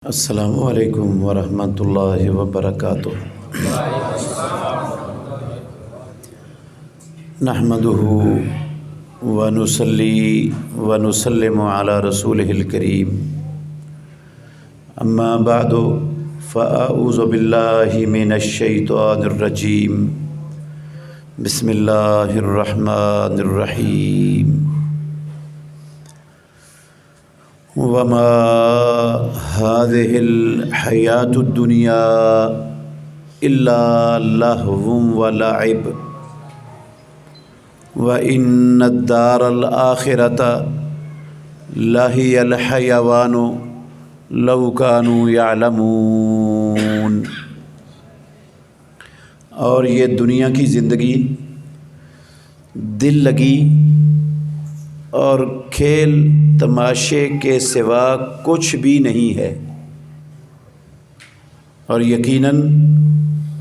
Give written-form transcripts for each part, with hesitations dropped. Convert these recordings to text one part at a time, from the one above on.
السلام علیکم ورحمۃ اللہ وبرکاتہ۔ نحمدہ ونصلی ونسلم علی رسولہ الکریم، اما بعد فاعوذ باللہ من الشیطان الرجیم، بسم اللہ الرحمن الرحیم۔ وما هذه الحیاۃ الدنیا الا لہو ولعب وان الدار الآخرۃ لہی الحیوان لو کانوا یعلمون۔ اور یہ دنیا کی زندگی دل لگی اور کھیل تماشے کے سوا کچھ بھی نہیں ہے، اور یقیناً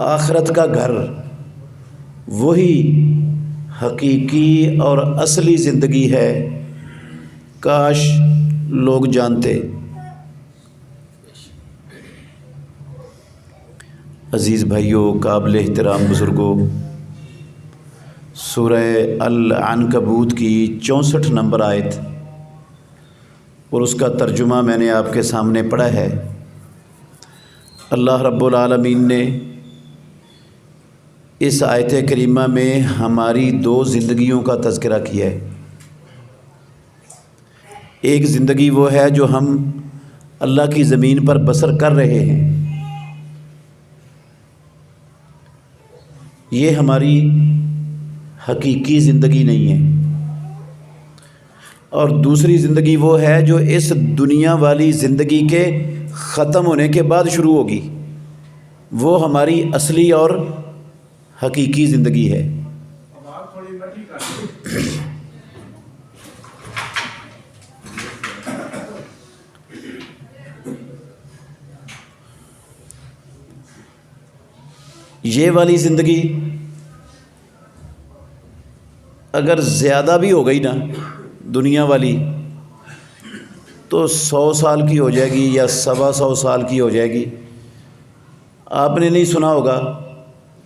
آخرت کا گھر وہی حقیقی اور اصلی زندگی ہے، کاش لوگ جانتے۔ عزیز بھائیوں، قابل احترام بزرگوں، سورہ العنکبوت کی 64 نمبر آیت اور اس کا ترجمہ میں نے آپ کے سامنے پڑھا ہے۔ اللہ رب العالمین نے اس آیت کریمہ میں ہماری دو زندگیوں کا تذکرہ کیا ہے۔ ایک زندگی وہ ہے جو ہم اللہ کی زمین پر بسر کر رہے ہیں، یہ ہماری حقیقی زندگی نہیں ہے، اور دوسری زندگی وہ ہے جو اس دنیا والی زندگی کے ختم ہونے کے بعد شروع ہوگی، وہ ہماری اصلی اور حقیقی زندگی ہے۔ یہ والی زندگی اگر زیادہ بھی ہو گئی نا دنیا والی، تو 100 سال کی ہو جائے گی یا 125 سال کی ہو جائے گی۔ آپ نے نہیں سنا ہوگا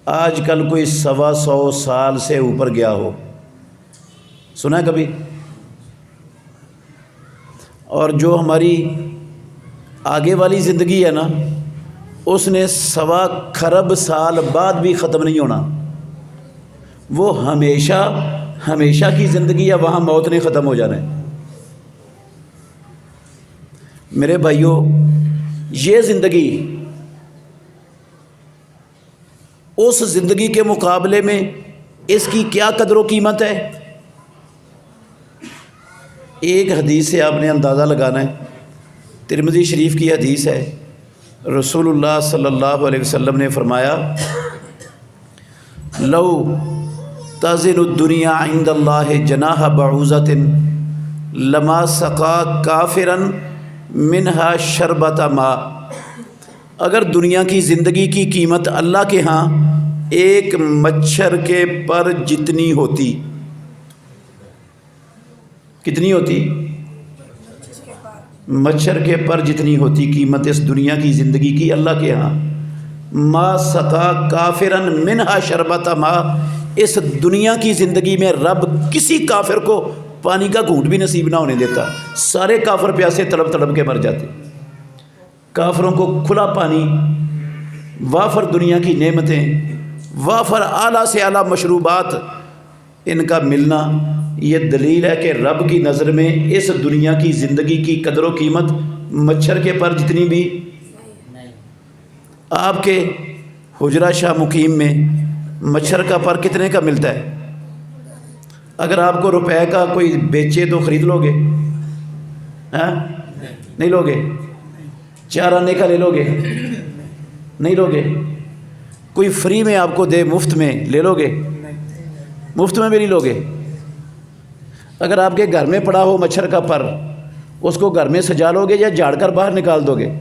آج کل کوئی 125 سال سے اوپر گیا ہو، سنا ہے کبھی؟ اور جو ہماری آگے والی زندگی ہے نا، اس نے 1.25 خرب سال بعد بھی ختم نہیں ہونا، وہ ہمیشہ کی زندگی ہے، وہاں موت نے ختم ہو جانا ہے۔ میرے بھائیوں، یہ زندگی اس زندگی کے مقابلے میں اس کی کیا قدر و قیمت ہے؟ ایک حدیث سے آپ نے اندازہ لگانا ہے۔ ترمذی شریف کی حدیث ہے، رسول اللہ صلی اللہ علیہ وسلم نے فرمایا، لو تزن الدنیا عند اللہ جناح بعوضۃ لما سقا کافرا منہا شربۃ ماء۔ اگر دنیا کی زندگی کی قیمت اللہ کے ہاں ایک مچھر کے پر جتنی ہوتی، کتنی ہوتی؟ مچھر کے پر جتنی ہوتی قیمت اس دنیا کی زندگی کی اللہ کے ہاں، ما سقا کافرا منہا شربۃ ماء، اس دنیا کی زندگی میں رب کسی کافر کو پانی کا گھونٹ بھی نصیب نہ ہونے دیتا، سارے کافر پیاسے تڑپ تڑپ کے مر جاتے۔ کافروں کو کھلا پانی، وافر دنیا کی نعمتیں، وافر اعلیٰ سے اعلیٰ مشروبات، ان کا ملنا یہ دلیل ہے کہ رب کی نظر میں اس دنیا کی زندگی کی قدر و قیمت مچھر کے پر جتنی بھی۔ آپ کے حجرہ شاہ مقیم میں مچھر کا پر کتنے کا ملتا ہے؟ اگر آپ کو روپے کا کوئی بیچے تو خرید لو گے؟ ہاں نہیں لو گے؟ 4 آنے کا لے لو گے؟ نہیں لو گے؟ کوئی فری میں آپ کو دے، مفت میں لے لو گے؟ مفت میں بھی نہیں لو گے۔ اگر آپ کے گھر میں پڑا ہو مچھر کا پر، اس کو گھر میں سجا لو گے یا جھاڑ کر باہر نکال دو گے؟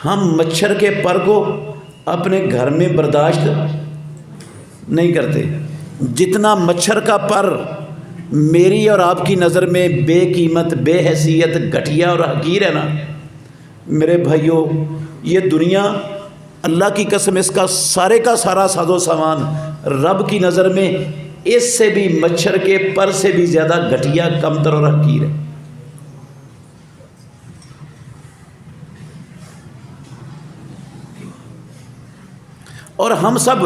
ہم مچھر کے پر کو اپنے گھر میں برداشت نہیں کرتے۔ جتنا مچھر کا پر میری اور آپ کی نظر میں بے قیمت، بے حیثیت، گھٹیا اور حقیر ہے نا میرے بھائیوں، یہ دنیا اللہ کی قسم اس کا سارا ساز و سامان رب کی نظر میں اس سے بھی مچھر کے پر سے بھی زیادہ گھٹیا، کمتر اور حقیر ہے۔ اور ہم سب،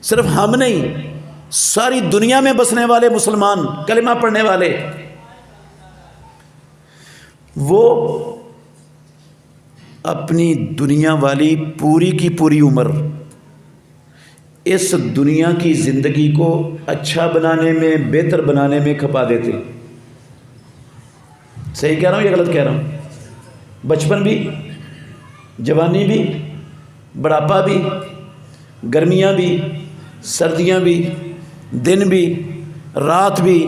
صرف ہم نہیں، ساری دنیا میں بسنے والے مسلمان، کلمہ پڑھنے والے، وہ اپنی دنیا والی پوری کی پوری عمر اس دنیا کی زندگی کو اچھا بنانے میں، بہتر بنانے میں کھپا دیتے۔ صحیح کہہ رہا ہوں یا غلط کہہ رہا ہوں؟ بچپن بھی، جوانی بھی، بڑھاپا بھی، گرمیاں بھی، سردیاں بھی، دن بھی، رات بھی،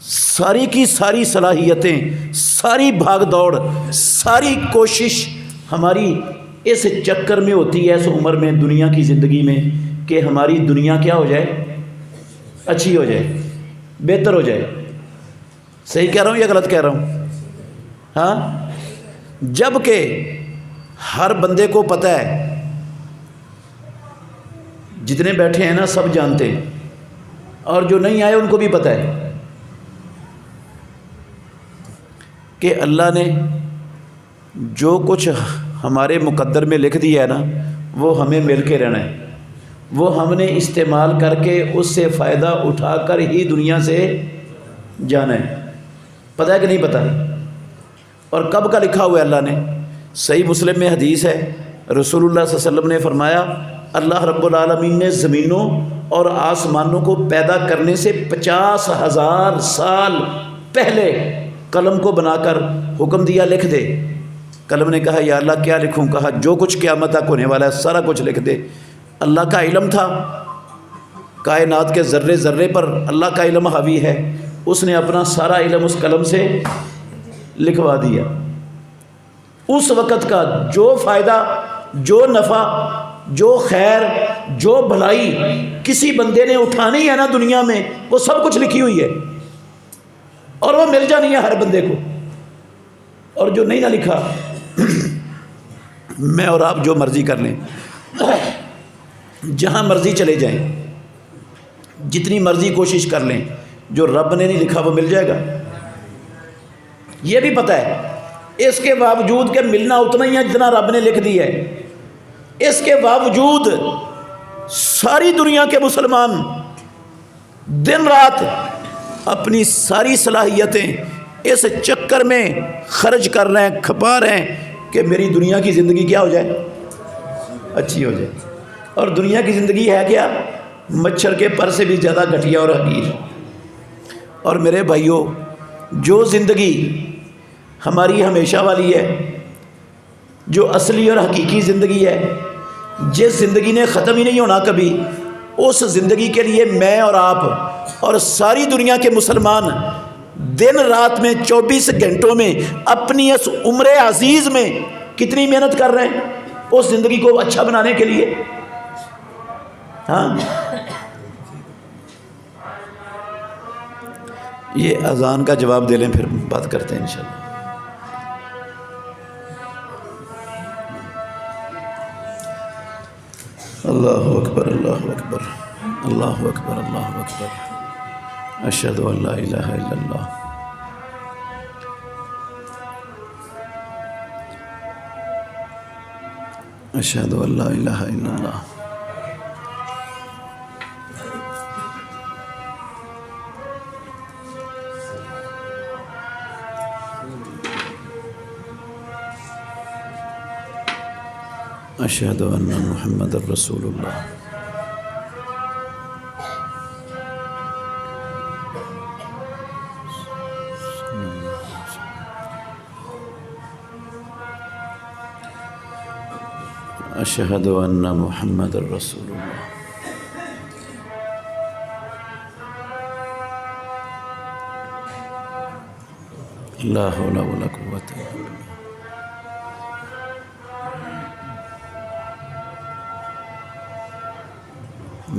ساری کی ساری صلاحیتیں، ساری بھاگ دوڑ، ساری کوشش ہماری اس چکر میں ہوتی ہے، اس عمر میں، دنیا کی زندگی میں، کہ ہماری دنیا کیا ہو جائے؟ اچھی ہو جائے، بہتر ہو جائے۔ صحیح کہہ رہا ہوں یا غلط کہہ رہا ہوں؟ ہاں، جب کہ ہر بندے کو پتہ ہے، جتنے بیٹھے ہیں نا سب جانتے ہیں، اور جو نہیں آئے ان کو بھی پتہ ہے کہ اللہ نے جو کچھ ہمارے مقدر میں لکھ دیا ہے نا، وہ ہمیں مل کے رہنا ہے، وہ ہم نے استعمال کر کے اس سے فائدہ اٹھا کر ہی دنیا سے جانا ہے۔ پتہ ہے کہ نہیں پتہ؟ اور کب کا لکھا ہوا ہے اللہ نے؟ صحیح مسلم میں حدیث ہے، رسول اللہ صلی اللہ علیہ وسلم نے فرمایا، اللہ رب العالمین نے زمینوں اور آسمانوں کو پیدا کرنے سے 50,000 سال پہلے قلم کو بنا کر حکم دیا، لکھ دے۔ قلم نے کہا یا اللہ کیا لکھوں؟ کہا جو کچھ قیامت تک ہونے والا ہے سارا کچھ لکھ دے۔ اللہ کا علم تھا، کائنات کے ذرے ذرے پر اللہ کا علم حاوی ہے، اس نے اپنا سارا علم اس قلم سے لکھوا دیا۔ اس وقت کا جو فائدہ، جو نفع، جو خیر، جو بھلائی کسی بندے نے اٹھانی ہے نا دنیا میں، وہ سب کچھ لکھی ہوئی ہے، اور وہ مل جانی ہے ہر بندے کو۔ اور جو نہیں نہ لکھا، میں اور آپ جو مرضی کر لیں، جہاں مرضی چلے جائیں، جتنی مرضی کوشش کر لیں، جو رب نے نہیں لکھا وہ مل جائے گا۔ یہ بھی پتہ ہے، اس کے باوجود کہ ملنا اتنا ہی ہے جتنا رب نے لکھ دیا ہے، اس کے باوجود ساری دنیا کے مسلمان دن رات اپنی ساری صلاحیتیں اس چکر میں خرچ کر رہے ہیں، کھپا رہے ہیں کہ میری دنیا کی زندگی کیا ہو جائے؟ اچھی ہو جائے۔ اور دنیا کی زندگی ہے کیا؟ مچھر کے پر سے بھی زیادہ گھٹیا اور حقیر۔ اور میرے بھائیوں، جو زندگی ہماری ہمیشہ والی ہے، جو اصلی اور حقیقی زندگی ہے، جس زندگی نے ختم ہی نہیں ہونا کبھی، اس زندگی کے لیے میں اور آپ اور ساری دنیا کے مسلمان دن رات میں 24 گھنٹوں میں اپنی اس عمر عزیز میں کتنی محنت کر رہے ہیں اس زندگی کو اچھا بنانے کے لیے۔ ہاں، یہ اذان کا جواب دے لیں پھر بات کرتے ہیں انشاءاللہ۔ اللہ اکبر، اللہ اکبر، اللہ اکبر، اللہ اکبر، اشہد ان لا الہ الا اللہ۔ اشہد ان لا الہ الا اللہ۔ اشہد ان محمد رسول اللہ۔ اشہد ان محمد رسول اللہ۔ لا حول ولا قوة الا باللہ۔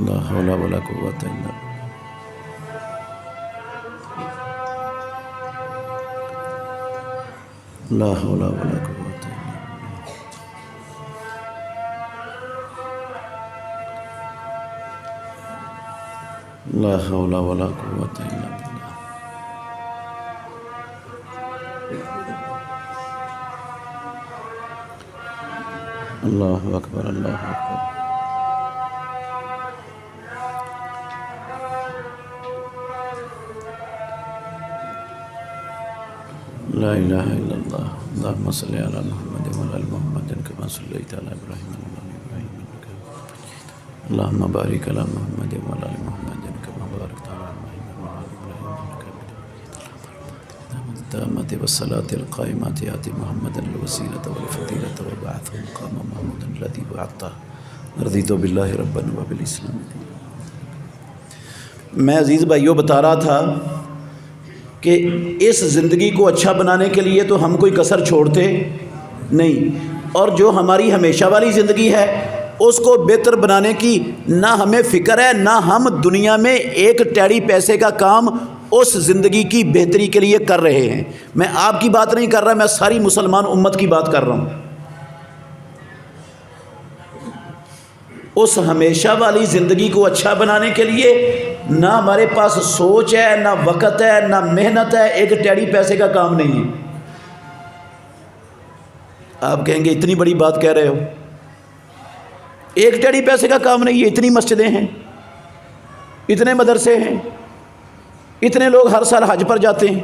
لا حول ولا قوة الا باللہ۔ لا حول ولا قوت لا حول ولا قوت الا باللہ. اللہ اکبر اللہ اکبر. لا الہ الا اللہ. اللہم صلی علی محمد وعلی آل محمد کما صلیت علی ابراہیم وعلی آل ابراہیم انک حمید مجید. اللہم بارک علی محمد وعلی آل محمد کما بارکت علی ابراہیم وعلی آل ابراہیم انک حمید مجید. التامۃ والصلاۃ القائمۃ آت محمدا الوسیلۃ والفضیلۃ وابعثہ مقاما محمودا الذی وعدتہ رضیت باللہ ربا وبالاسلام دینا. میں عزیز بھائیوں بتا رہا تھا کہ اس زندگی کو اچھا بنانے کے لیے تو ہم کوئی کسر چھوڑتے نہیں، اور جو ہماری ہمیشہ والی زندگی ہے اس کو بہتر بنانے کی نہ ہمیں فکر ہے، نہ ہم دنیا میں ایک ٹیڑی پیسے کا کام اس زندگی کی بہتری کے لیے کر رہے ہیں. میں آپ کی بات نہیں کر رہا، میں ساری مسلمان امت کی بات کر رہا ہوں. اس ہمیشہ والی زندگی کو اچھا بنانے کے لیے نہ ہمارے پاس سوچ ہے، نہ وقت ہے، نہ محنت ہے، ایک ٹیڑی پیسے کا کام نہیں ہے. آپ کہیں گے اتنی بڑی بات کہہ رہے ہو، ایک ٹیڑی پیسے کا کام نہیں ہے. اتنی مسجدیں ہیں، اتنے مدرسے ہیں، اتنے لوگ ہر سال حج پر جاتے ہیں،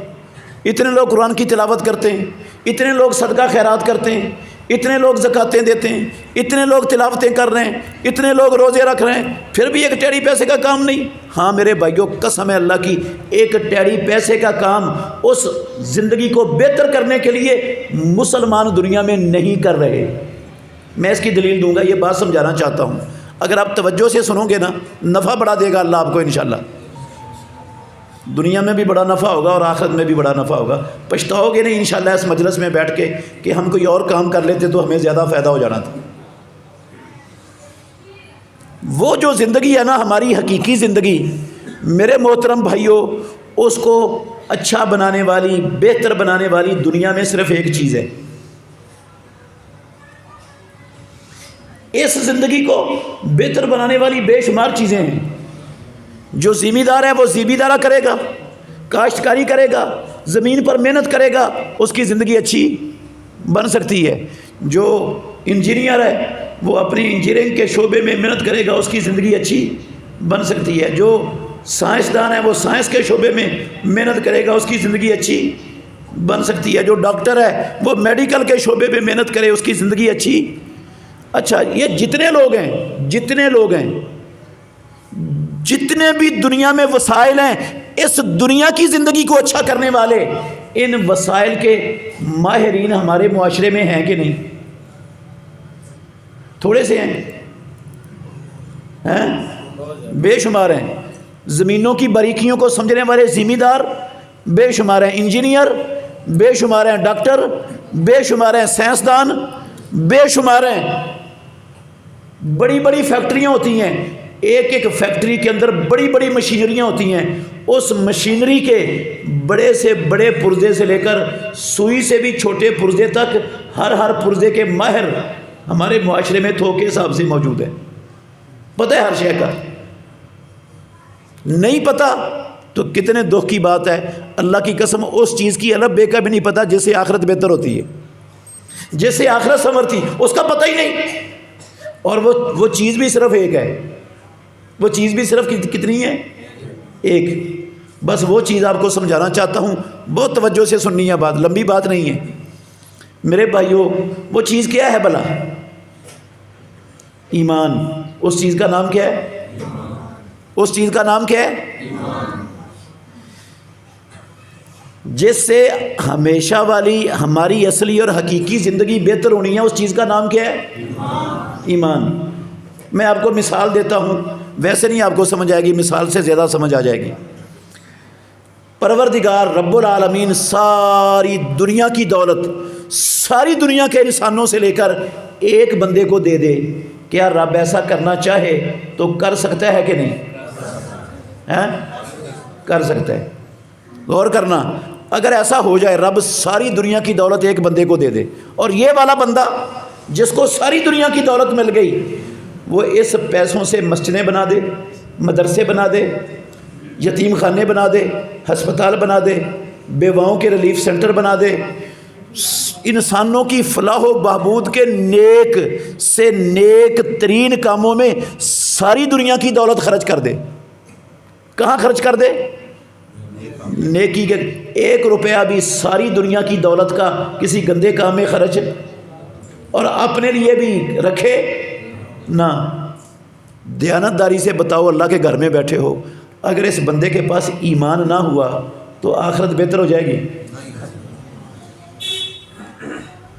اتنے لوگ قرآن کی تلاوت کرتے ہیں، اتنے لوگ صدقہ خیرات کرتے ہیں، اتنے لوگ زکاتیں دیتے ہیں، اتنے لوگ تلاوتیں کر رہے ہیں، اتنے لوگ روزے رکھ رہے ہیں، پھر بھی ایک ٹیڑی پیسے کا کام نہیں. ہاں میرے بھائیوں، قسم ہے اللہ کی، ایک ٹیڑی پیسے کا کام اس زندگی کو بہتر کرنے کے لیے مسلمان دنیا میں نہیں کر رہے. میں اس کی دلیل دوں گا، یہ بات سمجھانا چاہتا ہوں. اگر آپ توجہ سے سنو گے نا، نفع بڑھا دے گا اللہ آپ کو انشاءاللہ. دنیا میں بھی بڑا نفع ہوگا اور آخرت میں بھی بڑا نفع ہوگا. پچھتاؤ گے نہیں انشاءاللہ اس مجلس میں بیٹھ کے کہ ہم کوئی اور کام کر لیتے تو ہمیں زیادہ فائدہ ہو جانا تھا. وہ جو زندگی ہے نا ہماری حقیقی زندگی، میرے محترم بھائیوں، اس کو اچھا بنانے والی، بہتر بنانے والی دنیا میں صرف ایک چیز ہے. اس زندگی کو بہتر بنانے والی بے شمار چیزیں ہیں. جو ذمہ دار ہے وہ ذمہ دارہ کرے گا، کاشتکاری کرے گا، زمین پر محنت کرے گا، اس کی زندگی اچھی بن سکتی ہے. جو انجینئر ہے وہ اپنی انجینئرنگ کے شعبے میں محنت کرے گا، اس کی زندگی اچھی بن سکتی ہے. جو سائنسدان ہے وہ سائنس کے شعبے میں محنت کرے گا، اس کی زندگی اچھی بن سکتی ہے. جو ڈاکٹر ہے وہ میڈیکل کے شعبے میں محنت کرے، اس کی زندگی اچھی. اچھا، یہ جتنے لوگ ہیں جتنے بھی دنیا میں وسائل ہیں، اس دنیا کی زندگی کو اچھا کرنے والے ان وسائل کے ماہرین ہمارے معاشرے میں ہیں کہ نہیں؟ تھوڑے سے ہیں؟ بے شمار ہیں. زمینوں کی باریکیوں کو سمجھنے والے ذمہ دار بے شمار ہیں. انجینئر بے شمار ہیں، ڈاکٹر بے شمار ہیں، سائنسدان بے شمار ہیں. بڑی بڑی فیکٹریاں ہوتی ہیں، ایک ایک فیکٹری کے اندر بڑی بڑی مشینریاں ہوتی ہیں. اس مشینری کے بڑے سے بڑے پرزے سے لے کر سوئی سے بھی چھوٹے پرزے تک ہر پرزے کے ماہر ہمارے معاشرے میں تھوک کے حساب سے موجود ہے. پتہ ہے ہر شے کا. نہیں پتہ تو کتنے دکھ کی بات ہے. اللہ کی قسم اس چیز کی الف بے کا بھی نہیں پتہ جس سے آخرت بہتر ہوتی ہے، جس سے آخرت سنورتی، اس کا پتہ ہی نہیں. اور وہ چیز بھی صرف ایک ہے. وہ چیز بھی صرف کتنی ہے؟ ایک. بس وہ چیز آپ کو سمجھانا چاہتا ہوں، بہت توجہ سے سننی ہے بات، لمبی بات نہیں ہے میرے بھائیوں. وہ چیز کیا ہے بھلا؟ ایمان. اس چیز کا نام کیا ہے؟ اس چیز کا نام کیا ہے؟ جس سے ہمیشہ والی ہماری اصلی اور حقیقی زندگی بہتر ہونی ہے، اس چیز کا نام کیا ہے؟ ایمان. میں آپ کو مثال دیتا ہوں، ویسے نہیں آپ کو سمجھ آئے گی، مثال سے زیادہ سمجھ آ جائے گی. پروردگار رب العالمین ساری دنیا کی دولت ساری دنیا کے انسانوں سے لے کر ایک بندے کو دے دے، کیا رب ایسا کرنا چاہے تو کر سکتا ہے کہ نہیں؟ کر سکتا ہے. غور کرنا، اگر ایسا ہو جائے رب ساری دنیا کی دولت ایک بندے کو دے دے، اور یہ والا بندہ جس کو ساری دنیا کی دولت مل گئی وہ اس پیسوں سے مسجدیں بنا دے، مدرسے بنا دے، یتیم خانے بنا دے، ہسپتال بنا دے، بیواؤں کے ریلیف سینٹر بنا دے، انسانوں کی فلاح و بہبود کے نیک سے نیک ترین کاموں میں ساری دنیا کی دولت خرچ کر دے، کہاں خرچ کر دے؟ نیکی کے 1 روپیہ بھی ساری دنیا کی دولت کا کسی گندے کام میں خرچ اور اپنے لیے بھی رکھے نہ۔ دیانتداری سے بتاؤ، اللہ کے گھر میں بیٹھے ہو، اگر اس بندے کے پاس ایمان نہ ہوا تو آخرت بہتر ہو جائے گی؟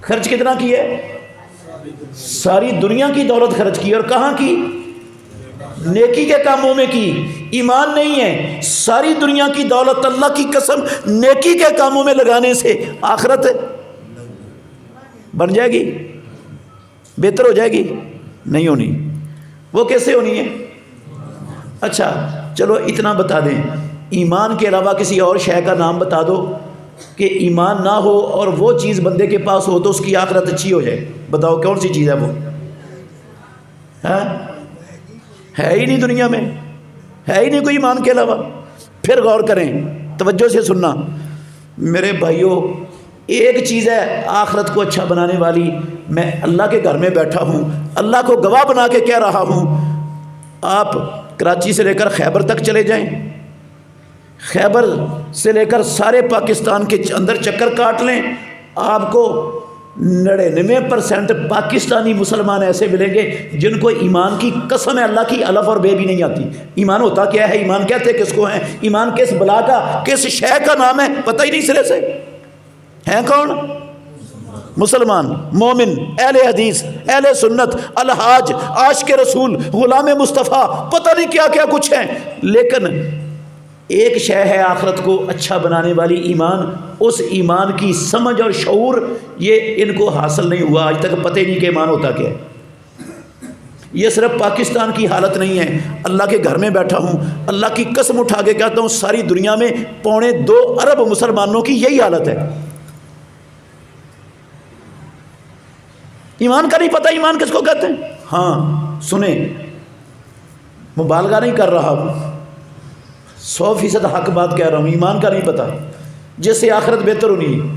خرچ کتنا کی ہے؟ ساری دنیا کی دولت خرچ کی، اور کہاں کی؟ نیکی کے کاموں میں کی۔ ایمان نہیں ہے، ساری دنیا کی دولت اللہ کی قسم نیکی کے کاموں میں لگانے سے آخرت بن جائے گی، بہتر ہو جائے گی؟ نہیں ہونی۔ وہ کیسے ہونی ہے؟ اچھا چلو اتنا بتا دیں، ایمان کے علاوہ کسی اور شے کا نام بتا دو کہ ایمان نہ ہو اور وہ چیز بندے کے پاس ہو تو اس کی آخرت اچھی ہو جائے، بتاؤ کون سی چیز ہے وہ؟ ہے ہی نہیں دنیا میں، ہے ہی نہیں کوئی ایمان کے علاوہ۔ پھر غور کریں، توجہ سے سننا میرے بھائیوں، ایک چیز ہے آخرت کو اچھا بنانے والی، میں اللہ کے گھر میں بیٹھا ہوں، اللہ کو گواہ بنا کے کہہ رہا ہوں، آپ کراچی سے لے کر خیبر تک چلے جائیں، خیبر سے لے کر سارے پاکستان کے اندر چکر کاٹ لیں، آپ کو 99% پاکستانی مسلمان ایسے ملیں گے جن کو ایمان کی قسم ہے اللہ کی الف اور بے بھی نہیں آتی۔ ایمان ہوتا کیا ہے؟ ایمان کہتے کس کو ہیں؟ ایمان کس بلا کا، کس شے کا نام ہے؟ پتہ ہی نہیں سرے سے۔ ہیں کون؟ مسلمان، مومن، اہل حدیث، اہل سنت، الحاج، عاشق رسول، غلام مصطفیٰ، پتہ نہیں کیا کیا کچھ ہیں، لیکن ایک شے ہے آخرت کو اچھا بنانے والی، ایمان۔ اس ایمان کی سمجھ اور شعور یہ ان کو حاصل نہیں ہوا، آج تک پتہ ہی نہیں کہ ایمان ہوتا کیا ہے۔ یہ صرف پاکستان کی حالت نہیں ہے، اللہ کے گھر میں بیٹھا ہوں، اللہ کی قسم اٹھا کے کہتا ہوں ساری دنیا میں 2.25 ارب مسلمانوں کی یہی حالت ہے۔ ایمان کا نہیں پتہ، ایمان کس کو کہتے ہیں؟ ہاں سنیں، مبالغہ نہیں کر رہا ہوں، 100% حق بات کہہ رہا ہوں، ایمان کا نہیں پتہ جس سے آخرت بہتر ہونی ہے۔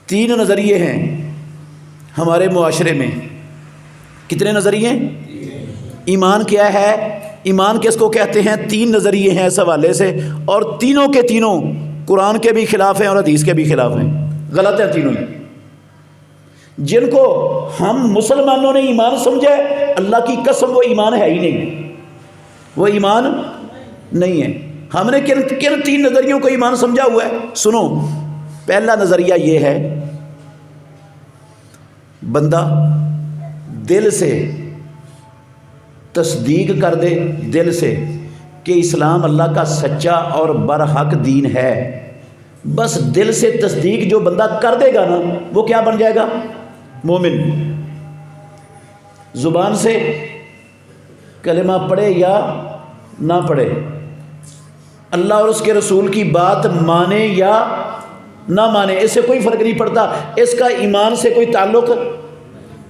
3 نظریے ہیں ہمارے معاشرے میں۔ کتنے نظریے؟ ایمان کیا ہے؟ ایمان کس کو کہتے ہیں؟ 3 نظریے ہیں اس حوالے سے، اور تینوں کے تینوں قرآن کے بھی خلاف ہیں اور حدیث کے بھی خلاف ہیں، غلط ہیں تینوں ہی۔ جن کو ہم مسلمانوں نے ایمان سمجھا ہے، اللہ کی قسم وہ ایمان ہے ہی نہیں، وہ ایمان نہیں ہے۔ ہم نے کن 3 نظریوں کو ایمان سمجھا ہوا ہے؟ سنو، پہلا نظریہ یہ ہے، بندہ دل سے تصدیق کر دے، دل سے، کہ اسلام اللہ کا سچا اور برحق دین ہے، بس دل سے تصدیق جو بندہ کر دے گا نا وہ کیا بن جائے گا؟ مومن۔ زبان سے کلمہ پڑھے یا نہ پڑھے، اللہ اور اس کے رسول کی بات مانے یا نہ مانے، اس سے کوئی فرق نہیں پڑتا، اس کا ایمان سے کوئی تعلق،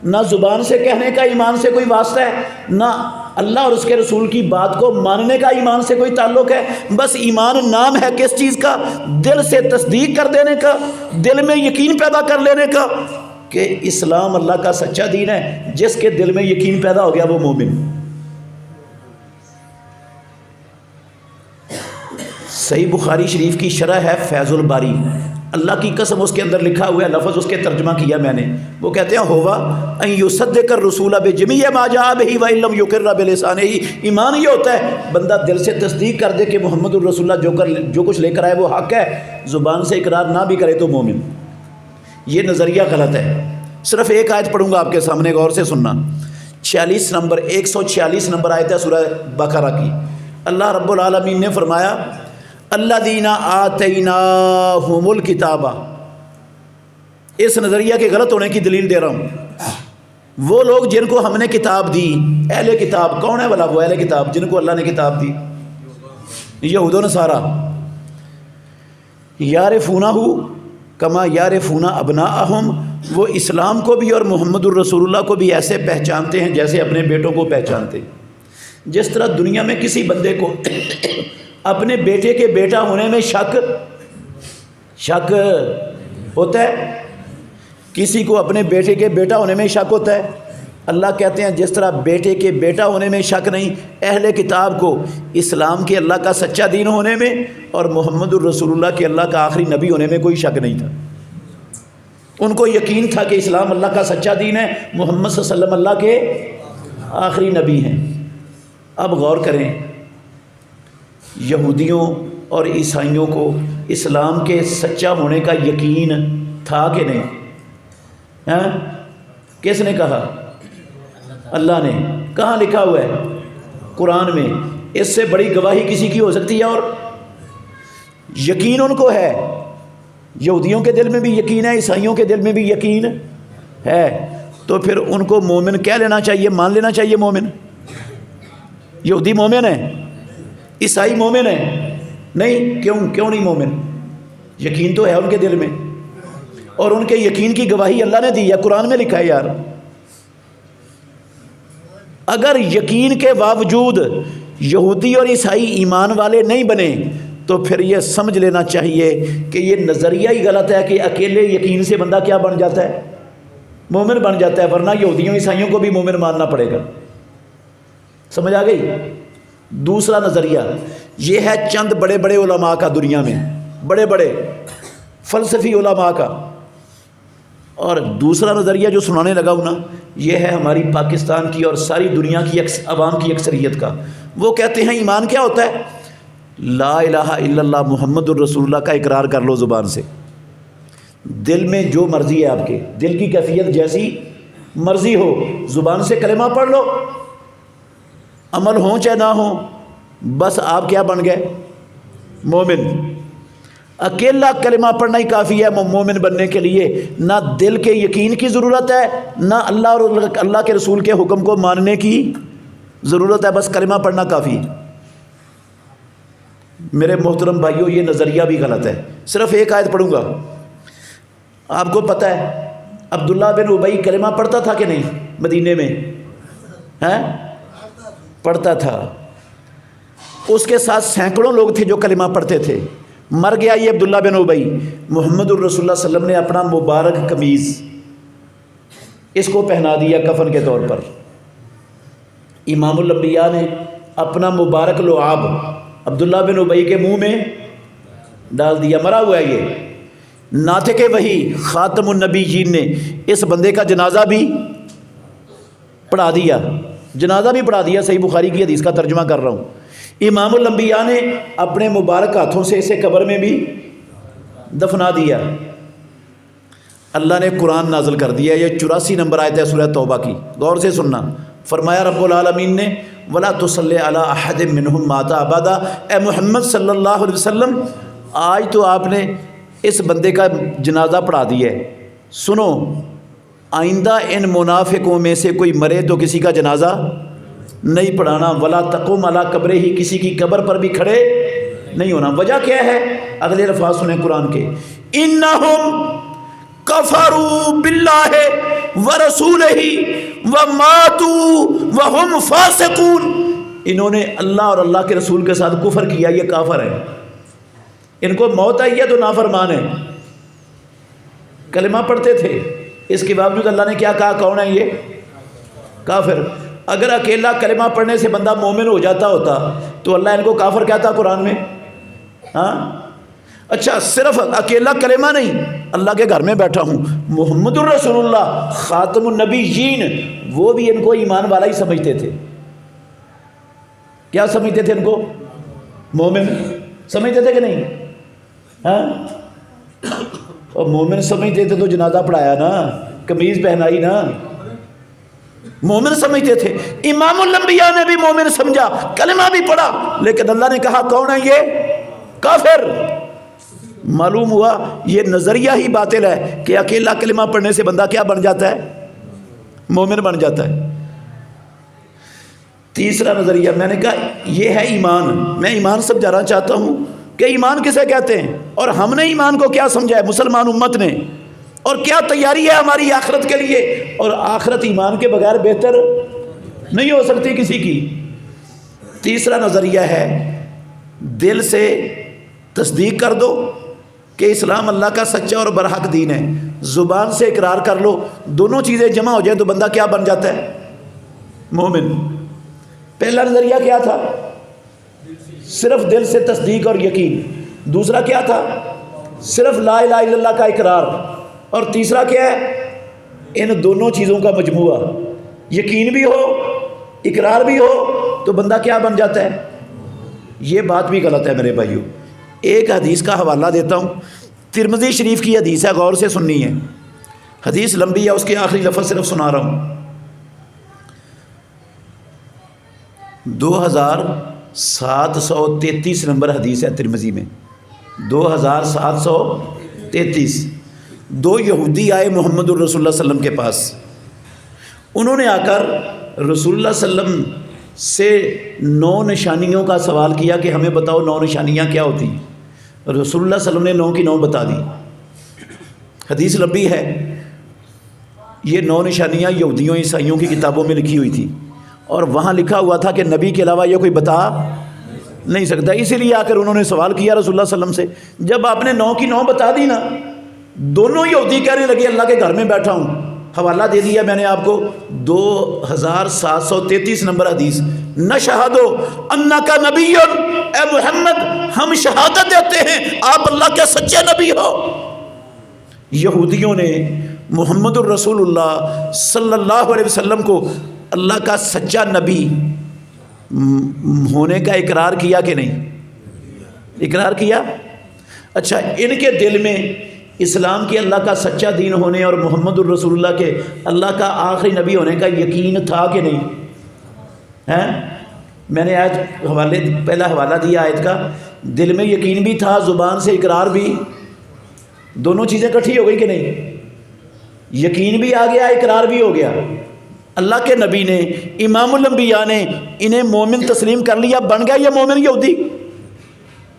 نہ زبان سے کہنے کا ایمان سے کوئی واسطہ ہے، نہ اللہ اور اس کے رسول کی بات کو ماننے کا ایمان سے کوئی تعلق ہے۔ بس ایمان نام ہے کس چیز کا؟ دل سے تصدیق کر دینے کا، دل میں یقین پیدا کر لینے کا کہ اسلام اللہ کا سچا دین ہے۔ جس کے دل میں یقین پیدا ہو گیا وہ مومن۔ صحیح بخاری شریف کی شرح ہے فیض الباری، اللہ کی قسم اس کے اندر لکھا ہوا ہے، لفظ اس کے ترجمہ کیا میں نے، وہ کہتے ہیں ہوا ان یصدق الرسول بجمیع ما جاء به وان لم یقر بلسانہ۔ ایمان یہ ہوتا ہے بندہ دل سے تصدیق کر دے کہ محمد الرسول اللہ جو کچھ لے کر آئے وہ حق ہے، زبان سے اقرار نہ بھی کرے تو مومن۔ یہ نظریہ غلط ہے۔ صرف ایک آیت پڑھوں گا آپ کے سامنے، غور سے سننا، 146 نمبر آیت ہے سورہ بقرہ کی۔ اللہ رب العالمین نے فرمایا الذین آتیناہم الکتاب، اس نظریہ کے غلط ہونے کی دلیل دے رہا ہوں، وہ لوگ جن کو ہم نے کتاب دی، اہل کتاب کون ہے بھلا؟ وہ اہل کتاب جن کو اللہ نے کتاب دی، یہود و نصارہ۔ یعرفونہ کما یعرفون ابناءہم، وہ اسلام کو بھی اور محمد الرسول اللہ کو بھی ایسے پہچانتے ہیں جیسے اپنے بیٹوں کو پہچانتے ہیں۔ جس طرح دنیا میں کسی بندے کو اپنے بیٹے کے بیٹا ہونے میں شک ہوتا ہے، کسی کو اپنے بیٹے کے بیٹا ہونے میں شک ہوتا ہے، اللہ کہتے ہیں جس طرح بیٹے کے بیٹا ہونے میں شک نہیں، اہل کتاب کو اسلام کے اللہ کا سچا دین ہونے میں اور محمد الرسول اللہ کے اللہ کا آخری نبی ہونے میں کوئی شک نہیں تھا۔ ان کو یقین تھا کہ اسلام اللہ کا سچا دین ہے، محمد صلی اللہ علیہ وسلم اللہ کے آخری نبی ہیں۔ اب غور کریں، یہودیوں اور عیسائیوں کو اسلام کے سچا ہونے کا یقین تھا کہ نہیں؟ ہاں، کس نے کہا؟ اللہ نے۔ کہاں لکھا ہوا ہے؟ قرآن میں۔ اس سے بڑی گواہی کسی کی ہو سکتی ہے؟ اور یقین ان کو ہے، یہودیوں کے دل میں بھی یقین ہے، عیسائیوں کے دل میں بھی یقین ہے، تو پھر ان کو مومن کہہ لینا چاہیے، مان لینا چاہیے مومن۔ یہودی مومن ہے؟ عیسائی مومن ہے؟ نہیں۔ کیوں نہیں مومن؟ یقین تو ہے ان کے دل میں، اور ان کے یقین کی گواہی اللہ نے دی ہے، قرآن میں لکھا ہے یار۔ اگر یقین کے باوجود یہودی اور عیسائی ایمان والے نہیں بنے تو پھر یہ سمجھ لینا چاہیے کہ یہ نظریہ ہی غلط ہے کہ اکیلے یقین سے بندہ کیا بن جاتا ہے؟ مومن بن جاتا ہے، ورنہ یہودیوں عیسائیوں کو بھی مومن ماننا پڑے گا۔ سمجھ آ گئی؟ دوسرا نظریہ یہ ہے چند بڑے بڑے علماء کا، دنیا میں بڑے بڑے فلسفی علماء کا، اور دوسرا نظریہ جو سنانے لگا ہوں نا، یہ ہے ہماری پاکستان کی اور ساری دنیا کی عوام کی اکثریت کا۔ وہ کہتے ہیں ایمان کیا ہوتا ہے؟ لا الہ الا اللہ محمد الرسول اللہ کا اقرار کر لو زبان سے، دل میں جو مرضی ہے، آپ کے دل کی کیفیت جیسی مرضی ہو، زبان سے کلمہ پڑھ لو، عمل ہوں چاہے نہ ہوں، بس آپ کیا بن گئے؟ مومن۔ اکیلا کلمہ پڑھنا ہی کافی ہے مومن بننے کے لیے، نہ دل کے یقین کی ضرورت ہے، نہ اللہ اور اللہ کے رسول کے حکم کو ماننے کی ضرورت ہے، بس کلمہ پڑھنا کافی ہے۔ میرے محترم بھائیوں، یہ نظریہ بھی غلط ہے۔ صرف ایک آیت پڑھوں گا، آپ کو پتہ ہے عبداللہ بن ابی کلمہ پڑھتا تھا کہ نہیں؟ مدینے میں پڑھتا تھا، اس کے ساتھ سینکڑوں لوگ تھے جو کلمہ پڑھتے تھے۔ مر گیا یہ عبداللہ بن ابی، محمد الرسول اللہ صلی اللہ علیہ وسلم نے اپنا مبارک قمیض اس کو پہنا دیا کفن کے طور پر۔ امام الانبیاء نے اپنا مبارک لعاب عبداللہ بن ابی کے منہ میں ڈال دیا، مرا ہوا ہے یہ۔ ناطق وحی خاتم النبیین نے اس بندے کا جنازہ بھی پڑھا دیا، جنازہ بھی پڑھا دیا۔ صحیح بخاری کی حدیث کا ترجمہ کر رہا ہوں۔ امام الانبیاء نے اپنے مبارک ہاتھوں سے اسے قبر میں بھی دفنا دیا۔ اللہ نے قرآن نازل کر دیا، یہ 84 نمبر آیت ہے سورہ توبہ کی، غور سے سننا۔ فرمایا رب العالمین نے وَلَا تُصَلِّ عَلَىٰ أَحَدٍ مِّنْهُمْ مَاتَ أَبَدًا، اے محمد صلی اللہ علیہ وسلم آج تو آپ نے اس بندے کا جنازہ پڑھا دیا ہے، سنو آئندہ ان منافقوں میں سے کوئی مرے تو کسی کا جنازہ نہیں پڑھانا، ولا تقم علی قبرہ ہی، کسی کی قبر پر بھی کھڑے نہیں ہونا۔ وجہ کیا ہے؟ اگلے الفاظ سنیں قرآن کے، انہم کفروا باللہ ورسولہ وماتوا وہم فاسقون، انہوں نے اللہ اور اللہ کے رسول کے ساتھ کفر کیا، یہ کافر ہیں، ان کو موت آئی ہے تو نافرمان ہیں۔ کلمہ پڑھتے تھے، اس کے باوجود اللہ نے کیا کہا؟ کون ہے یہ؟ کافر۔ اگر اکیلا کلمہ پڑھنے سے بندہ مومن ہو جاتا ہوتا تو اللہ ان کو کافر کہتا قرآن میں؟ ہاں اچھا، صرف اکیلا کلمہ نہیں، اللہ کے گھر میں بیٹھا ہوں، محمد الرسول اللہ خاتم النبیین، وہ بھی ان کو ایمان والا ہی سمجھتے تھے۔ کیا سمجھتے تھے ان کو؟ مومن سمجھتے تھے کہ نہیں؟ ہاں، اور مومن سمجھتے تھے تو جنازہ پڑھایا نا، قمیض پہنائی نا، مومن سمجھتے تھے۔ امام الانبیاء نے بھی مومن سمجھا، کلمہ بھی پڑھا، لیکن اللہ نے کہا کون ہے یہ؟ کافر۔ معلوم ہوا یہ نظریہ ہی باطل ہے کہ اکیلا کلمہ پڑھنے سے بندہ کیا بن جاتا ہے؟ مومن بن جاتا ہے۔ تیسرا نظریہ میں نے کہا یہ ہے ایمان، میں ایمان سمجھانا چاہتا ہوں، کہ ایمان کسے کہتے ہیں، اور ہم نے ایمان کو کیا سمجھا ہے مسلمان امت نے، اور کیا تیاری ہے ہماری آخرت کے لیے، اور آخرت ایمان کے بغیر بہتر نہیں ہو سکتی کسی کی۔ تیسرا نظریہ ہے دل سے تصدیق کر دو کہ اسلام اللہ کا سچا اور برحق دین ہے، زبان سے اقرار کر لو، دونوں چیزیں جمع ہو جائیں تو بندہ کیا بن جاتا ہے؟ مومن۔ پہلا نظریہ کیا تھا؟ صرف دل سے تصدیق اور یقین۔ دوسرا کیا تھا؟ صرف لا الہ الا اللہ کا اقرار۔ اور تیسرا کیا ہے؟ ان دونوں چیزوں کا مجموعہ، یقین بھی ہو اقرار بھی ہو تو بندہ کیا بن جاتا ہے؟ یہ بات بھی غلط ہے میرے بھائیوں۔ ایک حدیث کا حوالہ دیتا ہوں، ترمذی شریف کی حدیث ہے، غور سے سننی ہے، حدیث لمبی ہے، اس کے آخری لفظ صرف سنا رہا ہوں۔ 2733 نمبر حدیث ہے ترمذی میں، 2733۔ دو یہودی آئے محمد الرسول اللہ صلی اللہ علیہ وسلم کے پاس، انہوں نے آ کر رسول اللہ صلی اللہ علیہ وسلم سے 9 نشانیوں کا سوال کیا کہ ہمیں بتاؤ 9 نشانیاں کیا ہوتی ہیں۔ رسول اللہ صلی اللہ علیہ وسلم نے 9 کی 9 بتا دی۔ حدیث لمبی ہے، یہ 9 نشانیاں یہودیوں عیسائیوں کی کتابوں میں لکھی ہوئی تھی، اور وہاں لکھا ہوا تھا کہ نبی کے علاوہ یہ کوئی بتا نہیں سکتا۔ اسی لیے آ کر انہوں نے سوال کیا رسول اللہ صلی اللہ علیہ وسلم سے۔ جب آپ نے 9 کی 9 بتا دی نا، دونوں یہودی کہنے لگے اللہ کے گھر میں بیٹھا ہوں۔ حوالہ دے دیا میں نے آپ کو، 2733 نمبر حدیث۔ نشہدو انک نبی، اے محمد ہم شہادت دیتے ہیں آپ اللہ کے سچے نبی ہو۔ یہودیوں نے محمد الرسول اللہ صلی اللہ علیہ وسلم کو اللہ کا سچا نبی ہونے کا اقرار کیا کہ نہیں؟ اقرار کیا۔ اچھا، ان کے دل میں اسلام کے اللہ کا سچا دین ہونے اور محمد الرسول اللہ کے اللہ کا آخری نبی ہونے کا یقین تھا کہ نہیں؟ میں نے آج پہلا حوالہ دیا آیت کا، دل میں یقین بھی تھا، زبان سے اقرار بھی، دونوں چیزیں اکٹھی ہو گئی کہ نہیں؟ یقین بھی آ گیا، اقرار بھی ہو گیا۔ اللہ کے نبی نے، امام الانبیاء نے انہیں مومن تسلیم کر لیا، بن گیا یہ مومن یہودی۔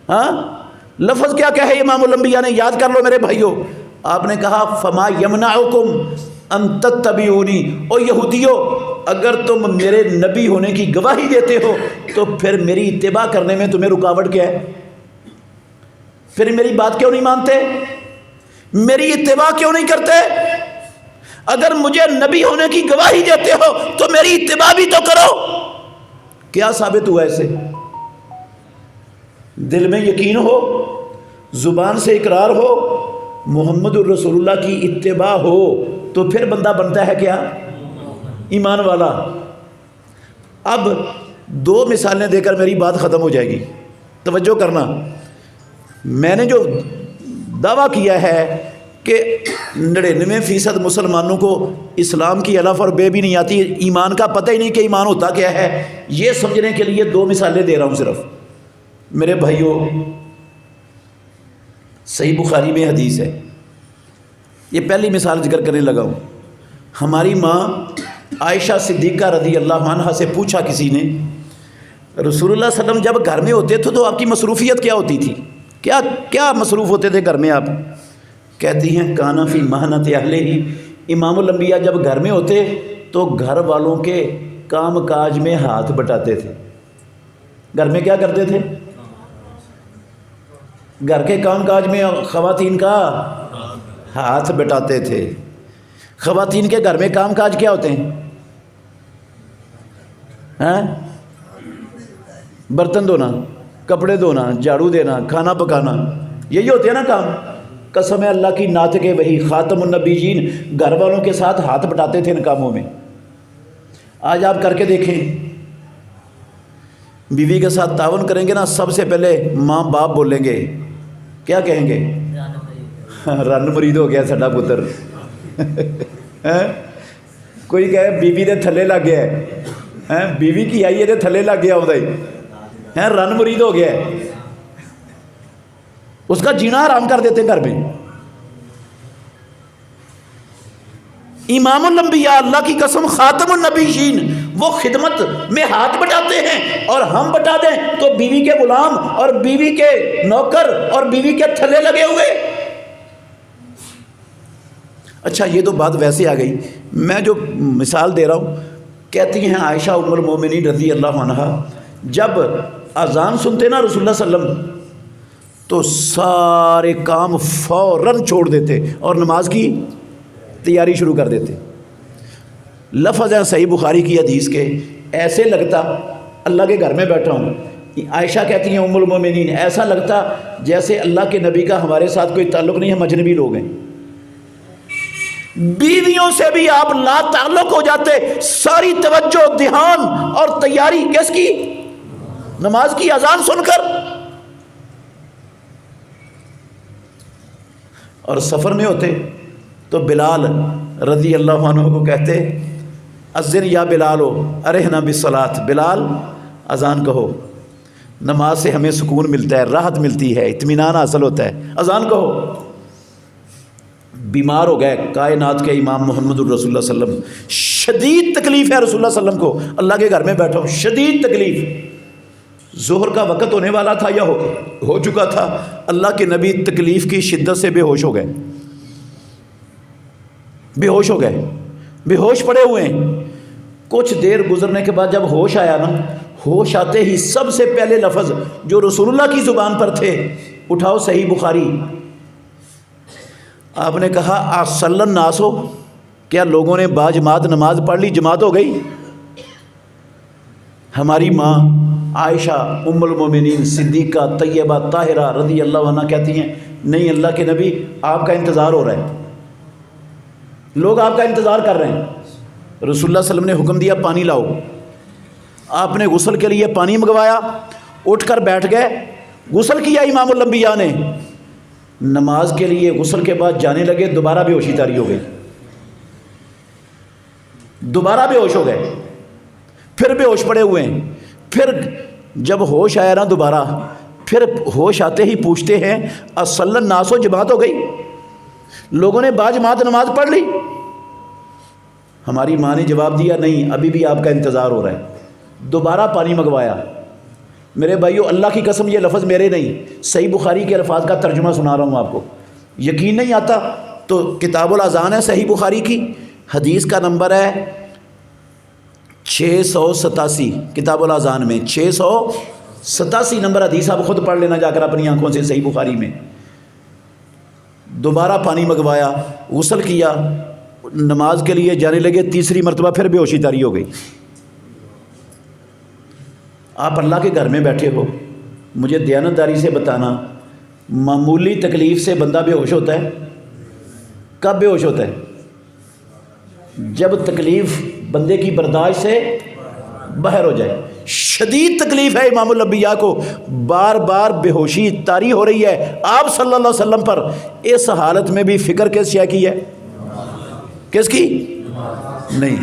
ہاں، لفظ کیا کہے امام الانبیاء نے، یاد کر لو میرے بھائیوں۔ آپ نے کہا فما یمنعکم ان تتبعونی، او یہودیو اگر تم میرے نبی ہونے کی گواہی دیتے ہو تو پھر میری اتباع کرنے میں تمہیں رکاوٹ کیا ہے؟ پھر میری بات کیوں نہیں مانتے؟ میری اتباع کیوں نہیں کرتے؟ اگر مجھے نبی ہونے کی گواہی دیتے ہو تو میری اتباع بھی تو کرو۔ کیا ثابت ہوا اسے؟ دل میں یقین ہو، زبان سے اقرار ہو، محمد الرسول اللہ کی اتباع ہو تو پھر بندہ بنتا ہے کیا؟ ایمان والا۔ اب 2 مثالیں دے کر میری بات ختم ہو جائے گی، توجہ کرنا۔ میں نے جو دعویٰ کیا ہے کہ 99% مسلمانوں کو اسلام کی الف اور بے بھی نہیں آتی، ایمان کا پتہ ہی نہیں کہ ایمان ہوتا کیا ہے، یہ سمجھنے کے لیے 2 مثالیں دے رہا ہوں صرف میرے بھائیوں۔ صحیح بخاری میں حدیث ہے، یہ پہلی مثال ذکر کرنے لگا ہوں۔ ہماری ماں عائشہ صدیقہ رضی اللہ عنہا سے پوچھا کسی نے، رسول اللہ صلی اللہ علیہ وسلم جب گھر میں ہوتے تھے تو آپ کی مصروفیت کیا ہوتی تھی؟ کیا مصروف ہوتے تھے گھر میں آپ؟ کہتی ہیں کانا فی محنت اہلہ ہی، امام الانبیاء جب گھر میں ہوتے تو گھر والوں کے کام کاج میں ہاتھ بٹاتے تھے۔ گھر میں کیا کرتے تھے؟ گھر کے کام کاج میں خواتین کا ہاتھ بٹاتے تھے۔ خواتین کے گھر میں کام کاج کیا ہوتے ہیں؟ برتن دھونا، کپڑے دھونا، جھاڑو دینا، کھانا پکانا، یہی ہوتے ہیں نا کام۔ قسم اللہ کی ناطق وہی خاتم النبیین گھر والوں کے ساتھ ہاتھ بٹاتے تھے ان کاموں میں۔ آج آپ کر کے دیکھیں، بیوی کے ساتھ تعاون کریں گے نا، سب سے پہلے ماں باپ بولیں گے، کیا کہیں گے؟ رن مرید ہو گیا ساڈا پتر۔ کوئی کہے بیوی دے تھلے لگ گیا ہے، بیوی کی آئی ہے تھلے لگ گیا ہوتا ہے، رن مرید ہو گیا ہے، اس کا جینا حرام کر دیتے ہیں گھر میں۔ امام الانبیاء اللہ کی قسم خاتم النبیین، وہ خدمت میں ہاتھ بٹاتے ہیں اور ہم بٹا دیں تو بیوی کے غلام اور بیوی کے نوکر اور بیوی کے تھلے لگے ہوئے۔ اچھا یہ تو بات ویسے آ گئی، میں جو مثال دے رہا ہوں، کہتی ہیں عائشہ ام المومنین رضی اللہ عنہا، جب اذان سنتے نا رسول اللہ صلی اللہ علیہ وسلم تو سارے کام فوراً چھوڑ دیتے اور نماز کی تیاری شروع کر دیتے۔ لفظ ہے صحیح بخاری کی حدیث کے، ایسے لگتا اللہ کے گھر میں بیٹھا ہوں۔ عائشہ کہتی ہیں ام المومنین، ایسا لگتا جیسے اللہ کے نبی کا ہمارے ساتھ کوئی تعلق نہیں، ہم اجنبی لوگ ہیں۔ بیویوں سے بھی آپ لا تعلق ہو جاتے، ساری توجہ دھیان اور تیاری کس کی؟ نماز کی اذان سن کر۔ اور سفر میں ہوتے تو بلال رضی اللہ عنہ کو کہتے اذن یا بلال ارحنا بالصلاۃ، بلال اذان کہو، نماز سے ہمیں سکون ملتا ہے، راحت ملتی ہے، اطمینان حاصل ہوتا ہے، اذان کہو۔ بیمار ہو گئے کائنات کے امام محمد الرسول اللہ صلی اللہ علیہ وسلم، شدید تکلیف ہے رسول اللہ صلی اللہ علیہ وسلم کو، اللہ کے گھر میں بیٹھا ہوں، شدید تکلیف، ظہر کا وقت ہونے والا تھا یا ہو چکا تھا، اللہ کے نبی تکلیف کی شدت سے بے ہوش ہو گئے، بے ہوش ہو گئے، بے ہوش پڑے ہوئے ہیں۔ کچھ دیر گزرنے کے بعد جب ہوش آیا نا، ہوش آتے ہی سب سے پہلے لفظ جو رسول اللہ کی زبان پر تھے، اٹھاؤ صحیح بخاری، آپ نے کہا اصلی الناس ہو، کیا لوگوں نے باجماعت نماز پڑھ لی، جماعت ہو گئی؟ ہماری ماں عائشہ ام المومنین صدیقہ طیبہ طاہرہ رضی اللہ عنہ کہتی ہیں نہیں اللہ کے نبی آپ کا انتظار ہو رہا ہے، لوگ آپ کا انتظار کر رہے ہیں۔ رسول اللہ صلی اللہ علیہ وسلم نے حکم دیا پانی لاؤ، آپ نے غسل کے لیے پانی منگوایا، اٹھ کر بیٹھ گئے، غسل کیا امام الانبیاء نے، نماز کے لیے غسل کے بعد جانے لگے، دوبارہ بے ہوشی طاری ہو گئی، دوبارہ بے ہوش ہو گئے، پھر بے ہوش پڑے ہوئے ہیں۔ پھر جب ہوش آیا نا دوبارہ، پھر ہوش آتے ہی پوچھتے ہیں اصلی الناس ہو، جماعت ہو گئی، لوگوں نے باجماعت نماز پڑھ لی؟ ہماری ماں نے جواب دیا نہیں ابھی بھی آپ کا انتظار ہو رہا ہے، دوبارہ پانی منگوایا۔ میرے بھائیو اللہ کی قسم یہ لفظ میرے نہیں، صحیح بخاری کے الفاظ کا ترجمہ سنا رہا ہوں آپ کو، یقین نہیں آتا تو کتاب الاذان ہے صحیح بخاری کی، حدیث کا نمبر ہے 687، کتاب الاذان میں 687 نمبر حدیث، آپ خود پڑھ لینا جا کر اپنی آنکھوں سے صحیح بخاری میں۔ دوبارہ پانی منگوایا، غسل کیا، نماز کے لیے جانے لگے، تیسری مرتبہ پھر بے ہوشی طاری ہو گئی۔ آپ اللہ کے گھر میں بیٹھے ہو، مجھے دیانتداری سے بتانا، معمولی تکلیف سے بندہ بے ہوش ہوتا ہے؟ کب بے ہوش ہوتا ہے؟ جب تکلیف بندے کی برداشت سے باہر ہو جائے۔ شدید تکلیف ہے امام الانبیاء کو، بار بار بے ہوشی طاری ہو رہی ہے آپ صلی اللہ علیہ وسلم پر، اس حالت میں بھی فکر کس شے کی ہے؟ کس کی؟ نہیں،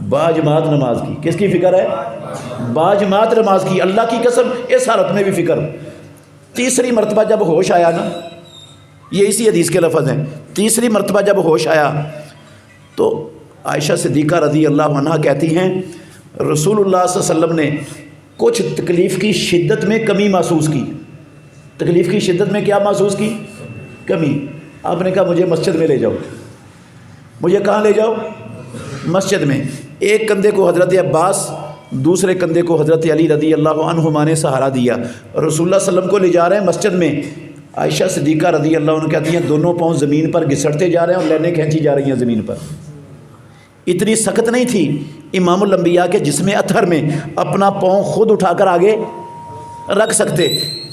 باجماعت نماز کی۔ کس کی فکر ہے؟ باجماعت نماز کی، اللہ کی قسم اس حالت میں بھی فکر۔ تیسری مرتبہ جب ہوش آیا نا، یہ اسی حدیث کے لفظ ہیں، تیسری مرتبہ جب ہوش آیا تو عائشہ صدیقہ رضی اللہ عنہا کہتی ہیں رسول اللہ صلی اللہ علیہ وسلم نے کچھ تکلیف کی شدت میں کمی محسوس کی۔ تکلیف کی شدت میں کیا محسوس کی؟ کمی۔ آپ نے کہا مجھے مسجد میں لے جاؤ۔ مجھے کہاں لے جاؤ؟ مسجد میں۔ ایک کندھے کو حضرت عباس، دوسرے کندھے کو حضرت علی رضی اللہ عنہما نے سہارا دیا، رسول اللہ صلی اللہ علیہ وسلم کو لے جا رہے ہیں مسجد میں۔ عائشہ صدیقہ رضی اللہ عنہ کہتی ہیں دونوں پاؤں زمین پر گھسٹتے جا رہے ہیں اور لینیں کھینچی جا رہی ہیں زمین پر۔ اتنی سخت نہیں تھی امام الانبیاء کے جسم اطہر میں اپنا پاؤں خود اٹھا کر آگے رکھ سکتے،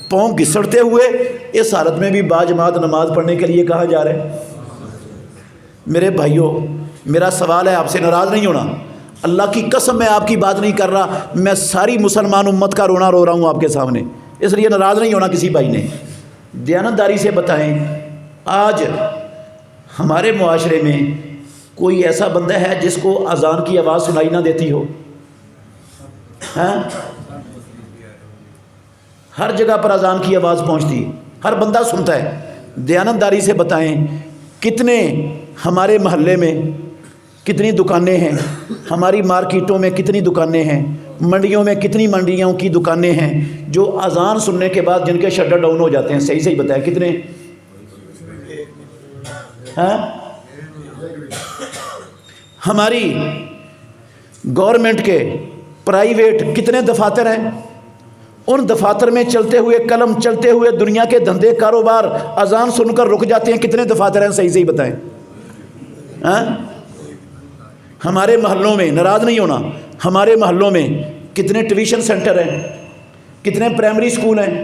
پاؤں گھسٹتے ہوئے اس حالت میں بھی باجماعت نماز پڑھنے کے لیے کہاں جا رہے ہیں؟ میرے بھائیوں، میرا سوال ہے، آپ سے ناراض نہیں ہونا، اللہ کی قسم میں آپ کی بات نہیں کر رہا، میں ساری مسلمان امت کا رونا رو رہا ہوں آپ کے سامنے، اس لیے ناراض نہیں ہونا کسی بھائی نے۔ دیانتداری سے بتائیں، آج ہمارے معاشرے میں کوئی ایسا بندہ ہے جس کو اذان کی آواز سنائی نہ دیتی ہو؟ ہاں، ہر جگہ پر اذان کی آواز پہنچتی، ہر بندہ سنتا ہے۔ دیانتداری سے بتائیں، کتنے ہمارے محلے میں کتنی دکانیں ہیں، ہماری مارکیٹوں میں کتنی دکانیں ہیں، منڈیوں میں کتنی منڈیوں کی دکانیں ہیں جو اذان سننے کے بعد جن کے شٹر ڈاؤن ہو جاتے ہیں؟ صحیح صحیح بتائیں کتنے؟ ہاں، ہماری گورنمنٹ کے پرائیویٹ کتنے دفاتر ہیں؟ ان دفاتر میں چلتے ہوئے قلم، چلتے ہوئے دنیا کے دھندے کاروبار اذان سن کر رک جاتے ہیں، کتنے دفاتر ہیں؟ صحیح صحیح بتائیں۔ ہاں، ہمارے محلوں میں، ناراض نہیں ہونا، ہمارے محلوں میں کتنے ٹیوشن سینٹر ہیں، کتنے پرائمری سکول ہیں،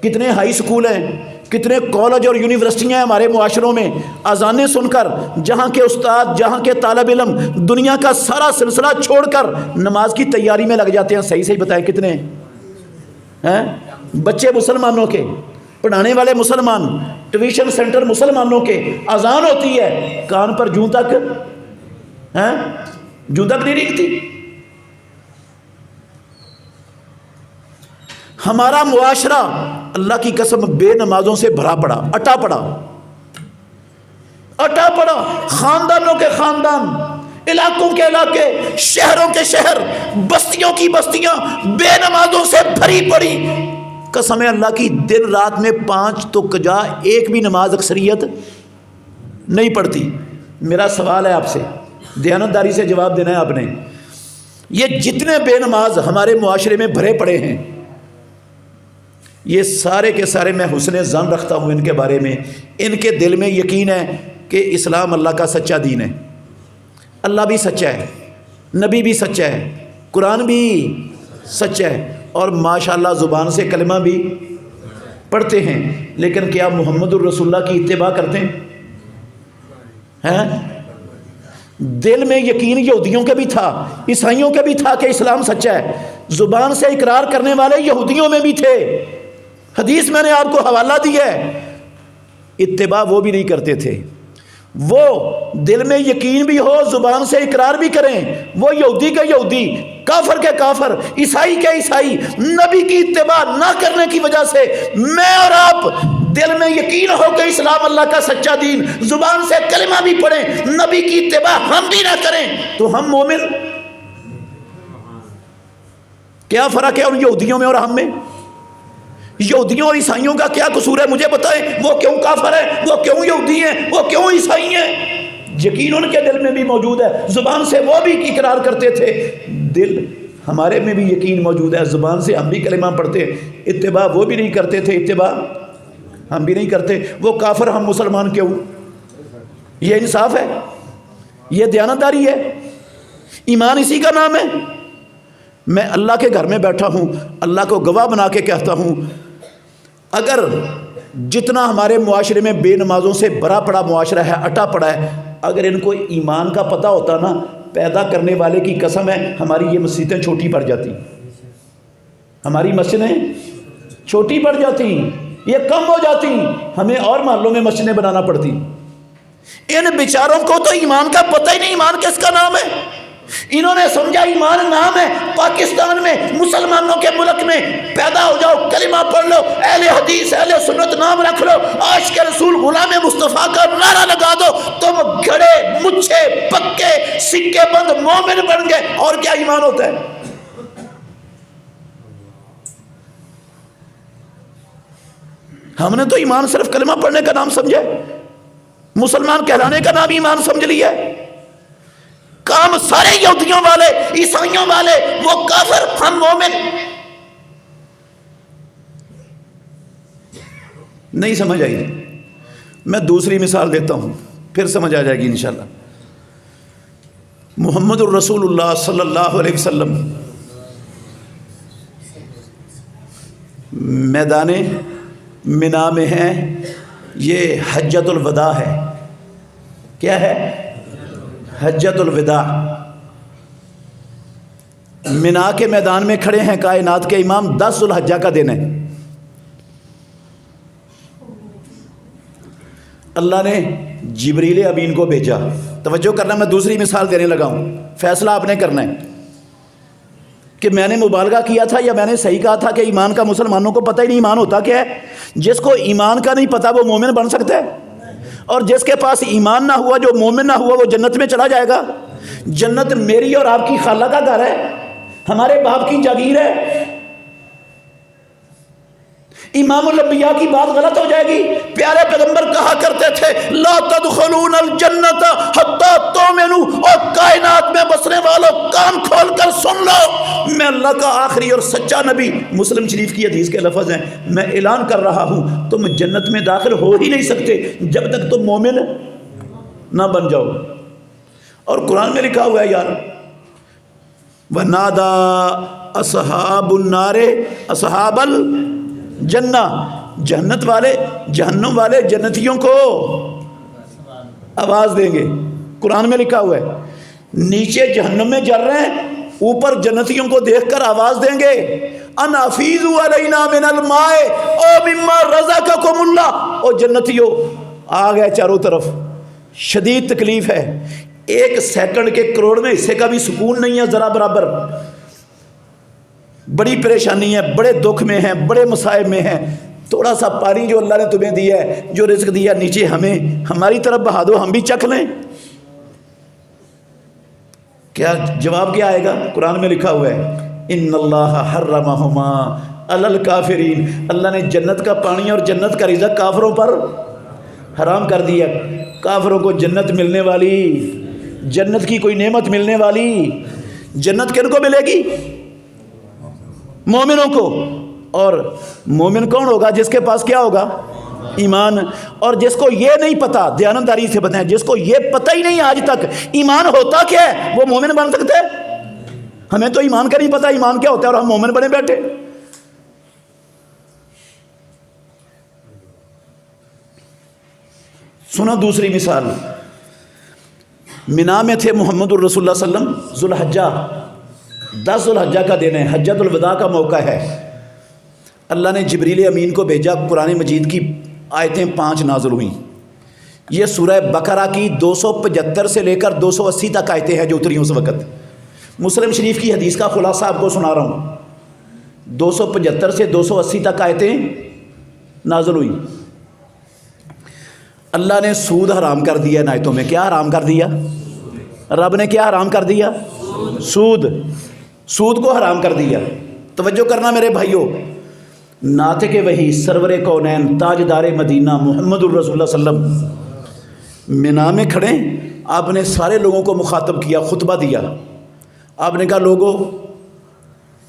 کتنے ہائی سکول ہیں، کتنے کالج اور یونیورسٹیاں ہیں ہمارے معاشروں میں۔ اذانیں سن کر جہاں کے استاد، جہاں کے طالب علم دنیا کا سارا سلسلہ چھوڑ کر نماز کی تیاری میں لگ جاتے ہیں۔ صحیح صحیح بتائیں کتنے ہیں؟ بچے مسلمانوں کے، پڑھانے والے مسلمان، ٹیوشن سینٹر مسلمانوں کے، اذان ہوتی ہے کان پر جوں تک نہیں ریگتی۔ ہمارا معاشرہ اللہ کی قسم بے نمازوں سے بھرا پڑا، اٹا پڑا، خاندانوں کے خاندان، علاقوں کے علاقے، شہروں کے شہر، بستیوں کی بستیاں بے نمازوں سے بھری پڑی۔ قسم اللہ کی دن رات میں 5 تو کجا ایک بھی نماز اکثریت نہیں پڑھتی۔ میرا سوال ہے آپ سے، دیانتداری سے جواب دینا ہے آپ نے، یہ جتنے بے نماز ہمارے معاشرے میں بھرے پڑے ہیں، یہ سارے کے سارے میں حسن ظن رکھتا ہوں ان کے بارے میں، ان کے دل میں یقین ہے کہ اسلام اللہ کا سچا دین ہے، اللہ بھی سچا ہے، نبی بھی سچا ہے، قرآن بھی سچا ہے، اور ماشاءاللہ زبان سے کلمہ بھی پڑھتے ہیں، لیکن کیا محمد الرسول اللہ کی اتباع کرتے ہیں؟ دل میں یقین یہودیوں کے بھی تھا، عیسائیوں کے بھی تھا کہ اسلام سچا ہے، زبان سے اقرار کرنے والے یہودیوں میں بھی تھے، حدیث میں نے آپ کو حوالہ دیا ہے، اتباع وہ بھی نہیں کرتے تھے۔ وہ دل میں یقین بھی ہو، زبان سے اقرار بھی کریں، وہ یہودی کے یہودی، کافر کے کافر، عیسائی کے عیسائی، نبی کی اتباع نہ کرنے کی وجہ سے میں اور آپ دل میں یقین ہو کہ اسلام اللہ کا سچا دین، زبان سے کلمہ بھی پڑھیں، نبی کی اتباع ہم بھی نہ کریں تو ہم مومن؟ کیا فرق ہے ان یہودیوں میں اور ہم میں؟ یہودیوں اور عیسائیوں کا کیا قصور ہے؟ مجھے بتائیں، وہ کیوں کافر ہیں، وہ کیوں یہودی ہیں، وہ کیوں عیسائی ہیں؟ یقین ان کے دل میں بھی موجود ہے، زبان سے وہ بھی اقرار کرتے تھے، دل ہمارے میں بھی یقین موجود ہے، زبان سے ہم بھی کلمہ پڑھتے ہیں، اتباع وہ بھی نہیں کرتے تھے، اتباع ہم بھی نہیں کرتے، وہ کافر ہم مسلمان کیوں؟ یہ انصاف ہے؟ یہ دیانتداری ہے؟ ایمان اسی کا نام ہے؟ میں اللہ کے گھر میں بیٹھا ہوں، اللہ کو گواہ بنا کے کہتا ہوں، اگر جتنا ہمارے معاشرے میں بے نمازوں سے بھرا پڑا معاشرہ ہے، اٹا پڑا ہے، اگر ان کو ایمان کا پتہ ہوتا نا، پیدا کرنے والے کی قسم ہے ہماری یہ مسجدیں چھوٹی پڑ جاتی، ہماری مسجدیں چھوٹی پڑ جاتی، یہ کم ہو جاتی، ہمیں اور محلوں میں مسجدیں بنانا پڑتی۔ ان بیچاروں کو تو ایمان کا پتہ ہی نہیں، ایمان کس کا نام ہے؟ انہوں نے سمجھا ایمان نام ہے، پاکستان میں مسلمانوں کے ملک میں پیدا ہو جاؤ، کلمہ پڑھ لو، اہل حدیث اہل سنت نام رکھ لو، عاشق رسول غلام مصطفیٰ کا نعرہ لگا دو، تم گھڑے مچھے پکے سکے بند مومن بن گئے، اور کیا ایمان ہوتا ہے؟ ہم نے تو ایمان صرف کلمہ پڑھنے کا نام سمجھا، مسلمان کہلانے کا نام ایمان سمجھ لیا ہے۔ کام سارے یہودیوں والے، عیسائیوں والے، وہ کافر، ہم مومن۔ نہیں سمجھ آئی؟ میں دوسری مثال دیتا ہوں، پھر سمجھ آ جائے گی انشاءاللہ۔ محمد الرسول اللہ صلی اللہ علیہ وسلم میدان منا میں ہیں، یہ حجۃ الوداع ہے۔ کیا ہے؟ حجۃ الوداع۔ منا کے میدان میں کھڑے ہیں کائنات کے امام، 10 ذو الحجہ کا دن ہے۔ اللہ نے جبریل امین کو بھیجا۔ توجہ کرنا، میں دوسری مثال دینے لگا ہوں، فیصلہ آپ نے کرنا ہے کہ میں نے مبالغہ کیا تھا یا میں نے صحیح کہا تھا کہ ایمان کا مسلمانوں کو پتہ ہی نہیں۔ ایمان ہوتا کیا ہے؟ جس کو ایمان کا نہیں پتہ وہ مومن بن سکتا ہے؟ اور جس کے پاس ایمان نہ ہوا، جو مومن نہ ہوا، وہ جنت میں چلا جائے گا؟ جنت میری اور آپ کی خالہ کا گھر ہے، ہمارے باپ کی جاگیر ہے۔ امام الانبیاء کی بات غلط ہو جائے گی؟ پیارے پیغمبر کہا کرتے تھے لا تدخلون الجنت حتی تؤمنوا، اور کائنات میں بسنے والوں کان کھول کر سن لو، میں اللہ کا آخری اور سچا نبی، مسلم شریف کی حدیث کے لفظ ہیں، میں اعلان کر رہا ہوں تم جنت میں داخل ہو ہی نہیں سکتے جب تک تم مومن نہ بن جاؤ۔ اور قرآن میں لکھا ہوا ہے یار، وَنَادَى أَصْحَابُ النَّارِ أَصْحَابَ الْجَنَّةِ، جنت والے جہنم والے جنتیوں کو آواز دیں گے۔ قرآن میں لکھا ہوا ہے، نیچے جہنم میں جل رہے ہیں، اوپر جنتیوں کو دیکھ کر آواز دیں گے ان افیضوا علینا من الماء او مما رزقکم اللہ۔ او جنتیوں آ گئے چاروں طرف، شدید تکلیف ہے، ایک سیکنڈ کے کروڑویں حصے کا بھی سکون نہیں ہے ذرا برابر، بڑی پریشانی ہے، بڑے دکھ میں ہیں، بڑے مصائب میں ہیں، تھوڑا سا پانی جو اللہ نے تمہیں دیا ہے، جو رزق دیا نیچے ہمیں، ہماری طرف بہا دو، ہم بھی چکھ لیں۔ کیا جواب کیا آئے گا؟ قرآن میں لکھا ہوا ہے ان اللہ حرمہما علی الکافرین، اللہ نے جنت کا پانی اور جنت کا رزق کافروں پر حرام کر دیا۔ کافروں کو جنت ملنے والی، جنت کی کوئی نعمت ملنے والی، جنت کن کو ملے گی؟ مومنوں کو۔ اور مومن کون ہوگا؟ جس کے پاس کیا ہوگا؟ ایمان۔ اور جس کو یہ نہیں پتا، دیانتداری سے بتائیں، جس کو یہ پتہ ہی نہیں آج تک ایمان ہوتا کیا ہے، وہ مومن بن سکتے ہیں؟ ہمیں تو ایمان کا نہیں پتا ایمان کیا ہوتا ہے، اور ہم مومن بنے بیٹھے۔ سنا دوسری مثال، مینا میں تھے محمد الرسول اللہ صلی اللہ علیہ وسلم، ذوالحجہ 10 ذوالحجہ کا دن ہے، حجۃ الوداع کا موقع ہے۔ اللہ نے جبریل امین کو بھیجا، قرآن مجید کی آیتیں 5 نازل ہوئیں۔ یہ سورہ بقرہ کی 275 سے لے کر 280 تک آیتیں ہیں جو اتری اس وقت۔ مسلم شریف کی حدیث کا خلاصہ آپ کو سنا رہا ہوں، 275 سے 280 تک آیتیں نازل ہوئیں۔ اللہ نے سود حرام کر دیا ان آیتوں میں۔ کیا حرام کر دیا؟ رب نے کیا حرام کر دیا؟ سود۔ سود کو حرام کر دیا۔ توجہ کرنا میرے بھائیوں، ناطق وحی سرور کونین تاجدار مدینہ محمد الرسول اللہ صلی اللہ علیہ وسلم مینا میں کھڑے، آپ نے سارے لوگوں کو مخاطب کیا، خطبہ دیا۔ آپ نے کہا لوگوں،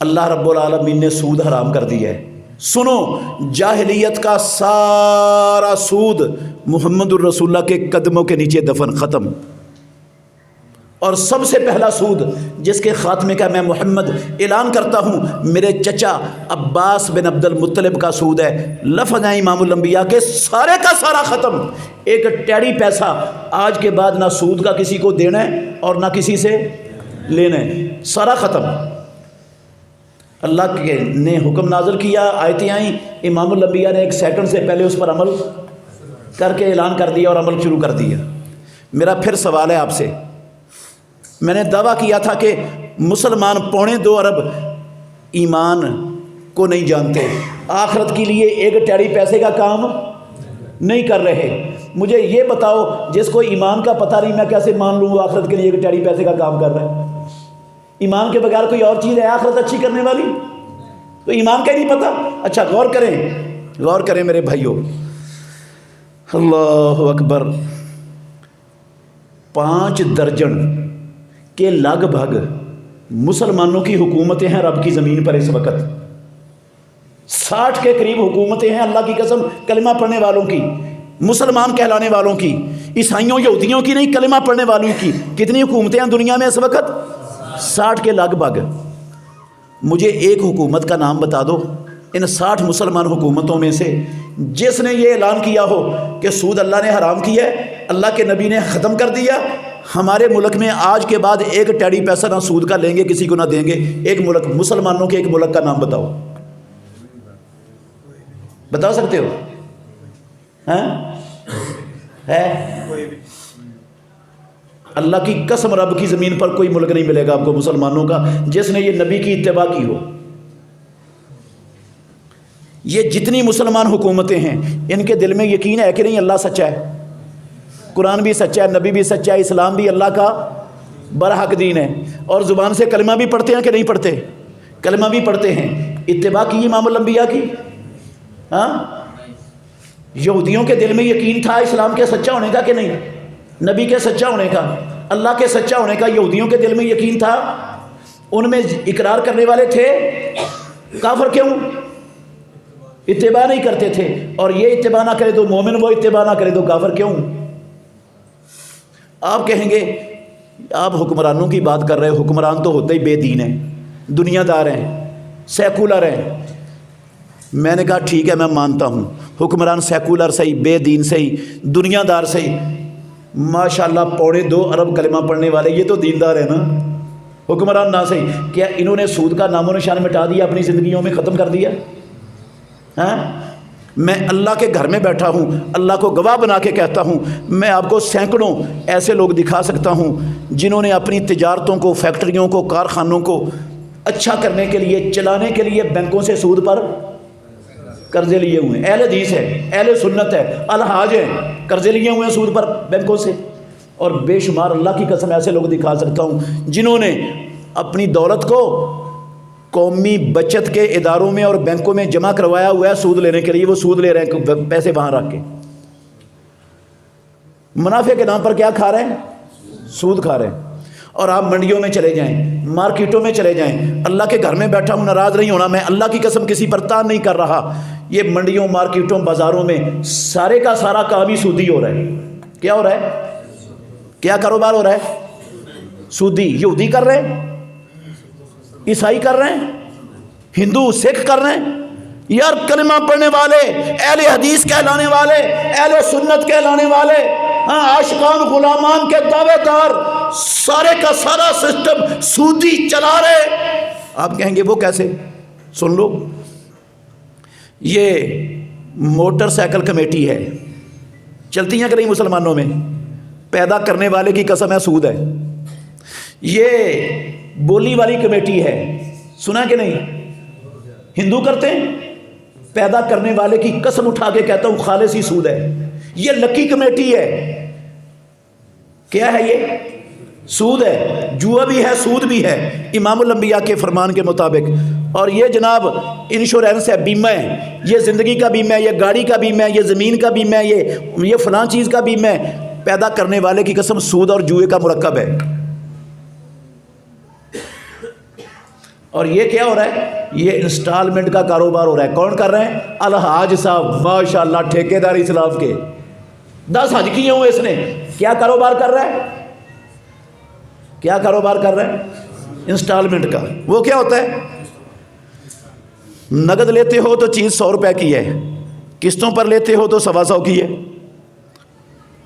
اللہ رب العالمین نے سود حرام کر دیا ہے، سنو، جاہلیت کا سارا سود محمد الرسول اللہ کے قدموں کے نیچے دفن، ختم۔ اور سب سے پہلا سود جس کے خاتمے کا میں محمد اعلان کرتا ہوں، میرے چچا عباس بن عبد المطلب کا سود ہے۔ لفظ ہیں امام الانبیاء کے، سارے کا سارا ختم، ایک ٹیڑی پیسہ آج کے بعد نہ سود کا کسی کو دینا ہے اور نہ کسی سے لینا ہے، سارا ختم۔ اللہ کے نے حکم نازل کیا، آیتیں آئیں، امام الانبیاء نے 1 سیکنڈ سے پہلے اس پر عمل کر کے اعلان کر دیا اور عمل شروع کر دیا۔ میرا پھر سوال ہے آپ سے، میں نے دعویٰ کیا تھا کہ مسلمان 2.25 ارب ایمان کو نہیں جانتے، آخرت کے لیے ایک ٹیڑی پیسے کا کام نہیں کر رہے۔ مجھے یہ بتاؤ، جس کو ایمان کا پتہ نہیں، میں کیسے مان لوں وہ آخرت کے لیے ایک ٹیڑی پیسے کا کام کر رہا ہے؟ ایمان کے بغیر کوئی اور چیز ہے آخرت اچھی کرنے والی؟ تو ایمان کا ہی نہیں پتہ۔ اچھا غور کریں میرے بھائیوں، اللہ اکبر، 5 درجن کے لگ بھگ مسلمانوں کی حکومتیں ہیں رب کی زمین پر اس وقت، 60 کے قریب حکومتیں ہیں اللہ کی قسم کلمہ پڑھنے والوں کی، مسلمان کہلانے والوں کی، عیسائیوں یہودیوں کی نہیں، کلمہ پڑھنے والوں کی۔ کتنی حکومتیں ہیں دنیا میں اس وقت؟ 60 کے لگ بھگ۔ مجھے ایک حکومت کا نام بتا دو ان 60 مسلمان حکومتوں میں سے جس نے یہ اعلان کیا ہو کہ سود اللہ نے حرام کیا ہے، اللہ کے نبی نے ختم کر دیا۔ ہمارے ملک میں آج کے بعد ایک ٹیڑی پیسہ نہ سود کا لیں گے، کسی کو نہ دیں گے۔ ایک ملک، مسلمانوں کے ایک ملک کا نام بتاؤ، بتا سکتے ہو؟ ہے اللہ کی قسم، رب کی زمین پر کوئی ملک نہیں ملے گا آپ کو مسلمانوں کا جس نے یہ نبی کی اتباع کی ہو۔ یہ جتنی مسلمان حکومتیں ہیں ان کے دل میں یقین ہے کہ نہیں اللہ سچا ہے؟ قرآن بھی سچا ہے، نبی بھی سچا ہے، اسلام بھی اللہ کا برحق دین ہے، اور زبان سے کلمہ بھی پڑھتے ہیں کہ نہیں پڑھتے؟ کلمہ بھی پڑھتے ہیں۔ اتباع کی امام الانبیاء کی؟ ہاں، یہودیوں کے دل میں یقین تھا اسلام کے سچا ہونے کا کہ نہیں؟ نبی کے سچا ہونے کا، اللہ کے سچا ہونے کا یہودیوں کے دل میں یقین تھا؟ ان میں اقرار کرنے والے تھے، کافر کیوں؟ اتباع نہیں کرتے تھے، اور یہ اتباع نہ کرے تو مومن، وہ اتباع نہ کرے تو کافر کیوں؟ آپ کہیں گے آپ حکمرانوں کی بات کر رہے ہیں، حکمران تو ہوتے ہی بے دین ہیں، دنیا دار ہیں، سیکولر ہیں۔ میں نے کہا ٹھیک ہے، میں مانتا ہوں حکمران سیکولر صحیح، بے دین صحیح، دنیا دار صحیح، ماشاءاللہ 2.25 ارب کلمہ پڑھنے والے، یہ تو دیندار ہے نا، حکمران نہ صحیح۔ کیا انہوں نے سود کا نام و نشان مٹا دیا، اپنی زندگیوں میں ختم کر دیا؟ ہاں، میں اللہ کے گھر میں بیٹھا ہوں، اللہ کو گواہ بنا کے کہتا ہوں، میں آپ کو سینکڑوں ایسے لوگ دکھا سکتا ہوں جنہوں نے اپنی تجارتوں کو، فیکٹریوں کو، کارخانوں کو اچھا کرنے کے لیے، چلانے کے لیے بینکوں سے سود پر قرضے لیے ہوئے ہیں۔ اہل حدیث ہے، اہل سنت ہے، الحاج ہے، قرضے لیے ہوئے ہیں سود پر بینکوں سے۔ اور بے شمار اللہ کی قسم ایسے لوگ دکھا سکتا ہوں جنہوں نے اپنی دولت کو قومی بچت کے اداروں میں اور بینکوں میں جمع کروایا ہوا ہے سود لینے کے لیے، وہ سود لے رہے ہیں پیسے وہاں رکھ کے، منافع کے نام پر کیا کھا رہے ہیں؟ سود کھا رہے ہیں۔ اور آپ منڈیوں میں چلے جائیں، مارکیٹوں میں چلے جائیں، اللہ کے گھر میں بیٹھا ہوں، ناراض نہیں ہونا، میں اللہ کی قسم کسی پر تان نہیں کر رہا، یہ منڈیوں، مارکیٹوں، بازاروں میں سارے کا سارا کام ہی سودی ہو رہا ہے۔ کیا ہو رہا ہے؟ کیا کاروبار ہو رہا ہے؟ سودی۔ یہودی کر رہے ہیں، عیسائی کر رہے ہیں، ہندو سکھ کر رہے ہیں، یار کلمہ پڑھنے والے، اہل حدیث کہلانے والے، اہل سنت کہلانے والے، ہاں، عاشقان غلامان کے دعوے دار، سارے کا سارا سسٹم سودی چلا رہے۔ آپ کہیں گے وہ کیسے؟ سن لو، یہ موٹر سائیکل کمیٹی ہے، چلتی ہیں کہ نہیں مسلمانوں میں؟ پیدا کرنے والے کی قسم ہے سود ہے۔ یہ بولی والی کمیٹی ہے، سنا کہ نہیں؟ ہندو کرتے ہیں، پیدا کرنے والے کی قسم اٹھا کے کہتا ہوں خالص ہی سود ہے۔ یہ لکی کمیٹی ہے، کیا ہے؟ یہ سود ہے، جوا بھی ہے، سود بھی ہے، امام الانبیاء کے فرمان کے مطابق۔ اور یہ جناب انشورنس ہے، بیمہ ہے، یہ زندگی کا بیمہ ہے، یہ گاڑی کا بیمہ ہے، یہ زمین کا بیمہ ہے، یہ فلاں چیز کا بیمہ ہے۔ پیدا کرنے والے کی قسم سود اور جوئے کا مرکب ہے۔ اور یہ کیا ہو رہا ہے؟ یہ انسٹالمنٹ کا کاروبار ہو رہا ہے۔ کون کر رہے ہیں؟ الحاج صاحب، ماشاءاللہ ٹھیکیدار اسلاف کے 10 حج کیے ہوئے اس نے۔ کیا کاروبار کر رہا ہے؟ کیا کاروبار کر رہا ہے؟ انسٹالمنٹ کا۔ وہ کیا ہوتا ہے؟ نقد لیتے ہو تو چیز 100 روپے کی ہے، قسطوں پر لیتے ہو تو 125 کی ہے۔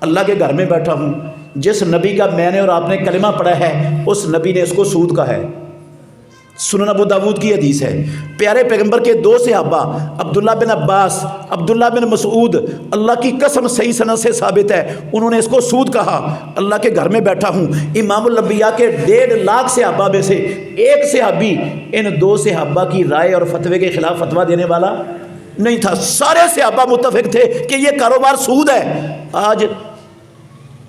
اللہ کے گھر میں بیٹھا ہوں، جس نبی کا میں نے اور آپ نے کلمہ پڑھا ہے اس نبی نے اس کو سود کہا ہے۔ سنن ابو داود کی حدیث ہے، پیارے پیغمبر کے 2 صحابہ عبداللہ بن عباس، عبداللہ بن مسعود، اللہ کی قسم صحیح سند سے ثابت ہے، انہوں نے اس کو سود کہا۔ اللہ کے گھر میں بیٹھا ہوں، امام الانبیاء کے 1.5 لاکھ صحابہ میں سے ایک صحابی ان 2 صحابہ کی رائے اور فتوے کے خلاف فتویٰ دینے والا نہیں تھا۔ سارے صحابہ متفق تھے کہ یہ کاروبار سود ہے۔ آج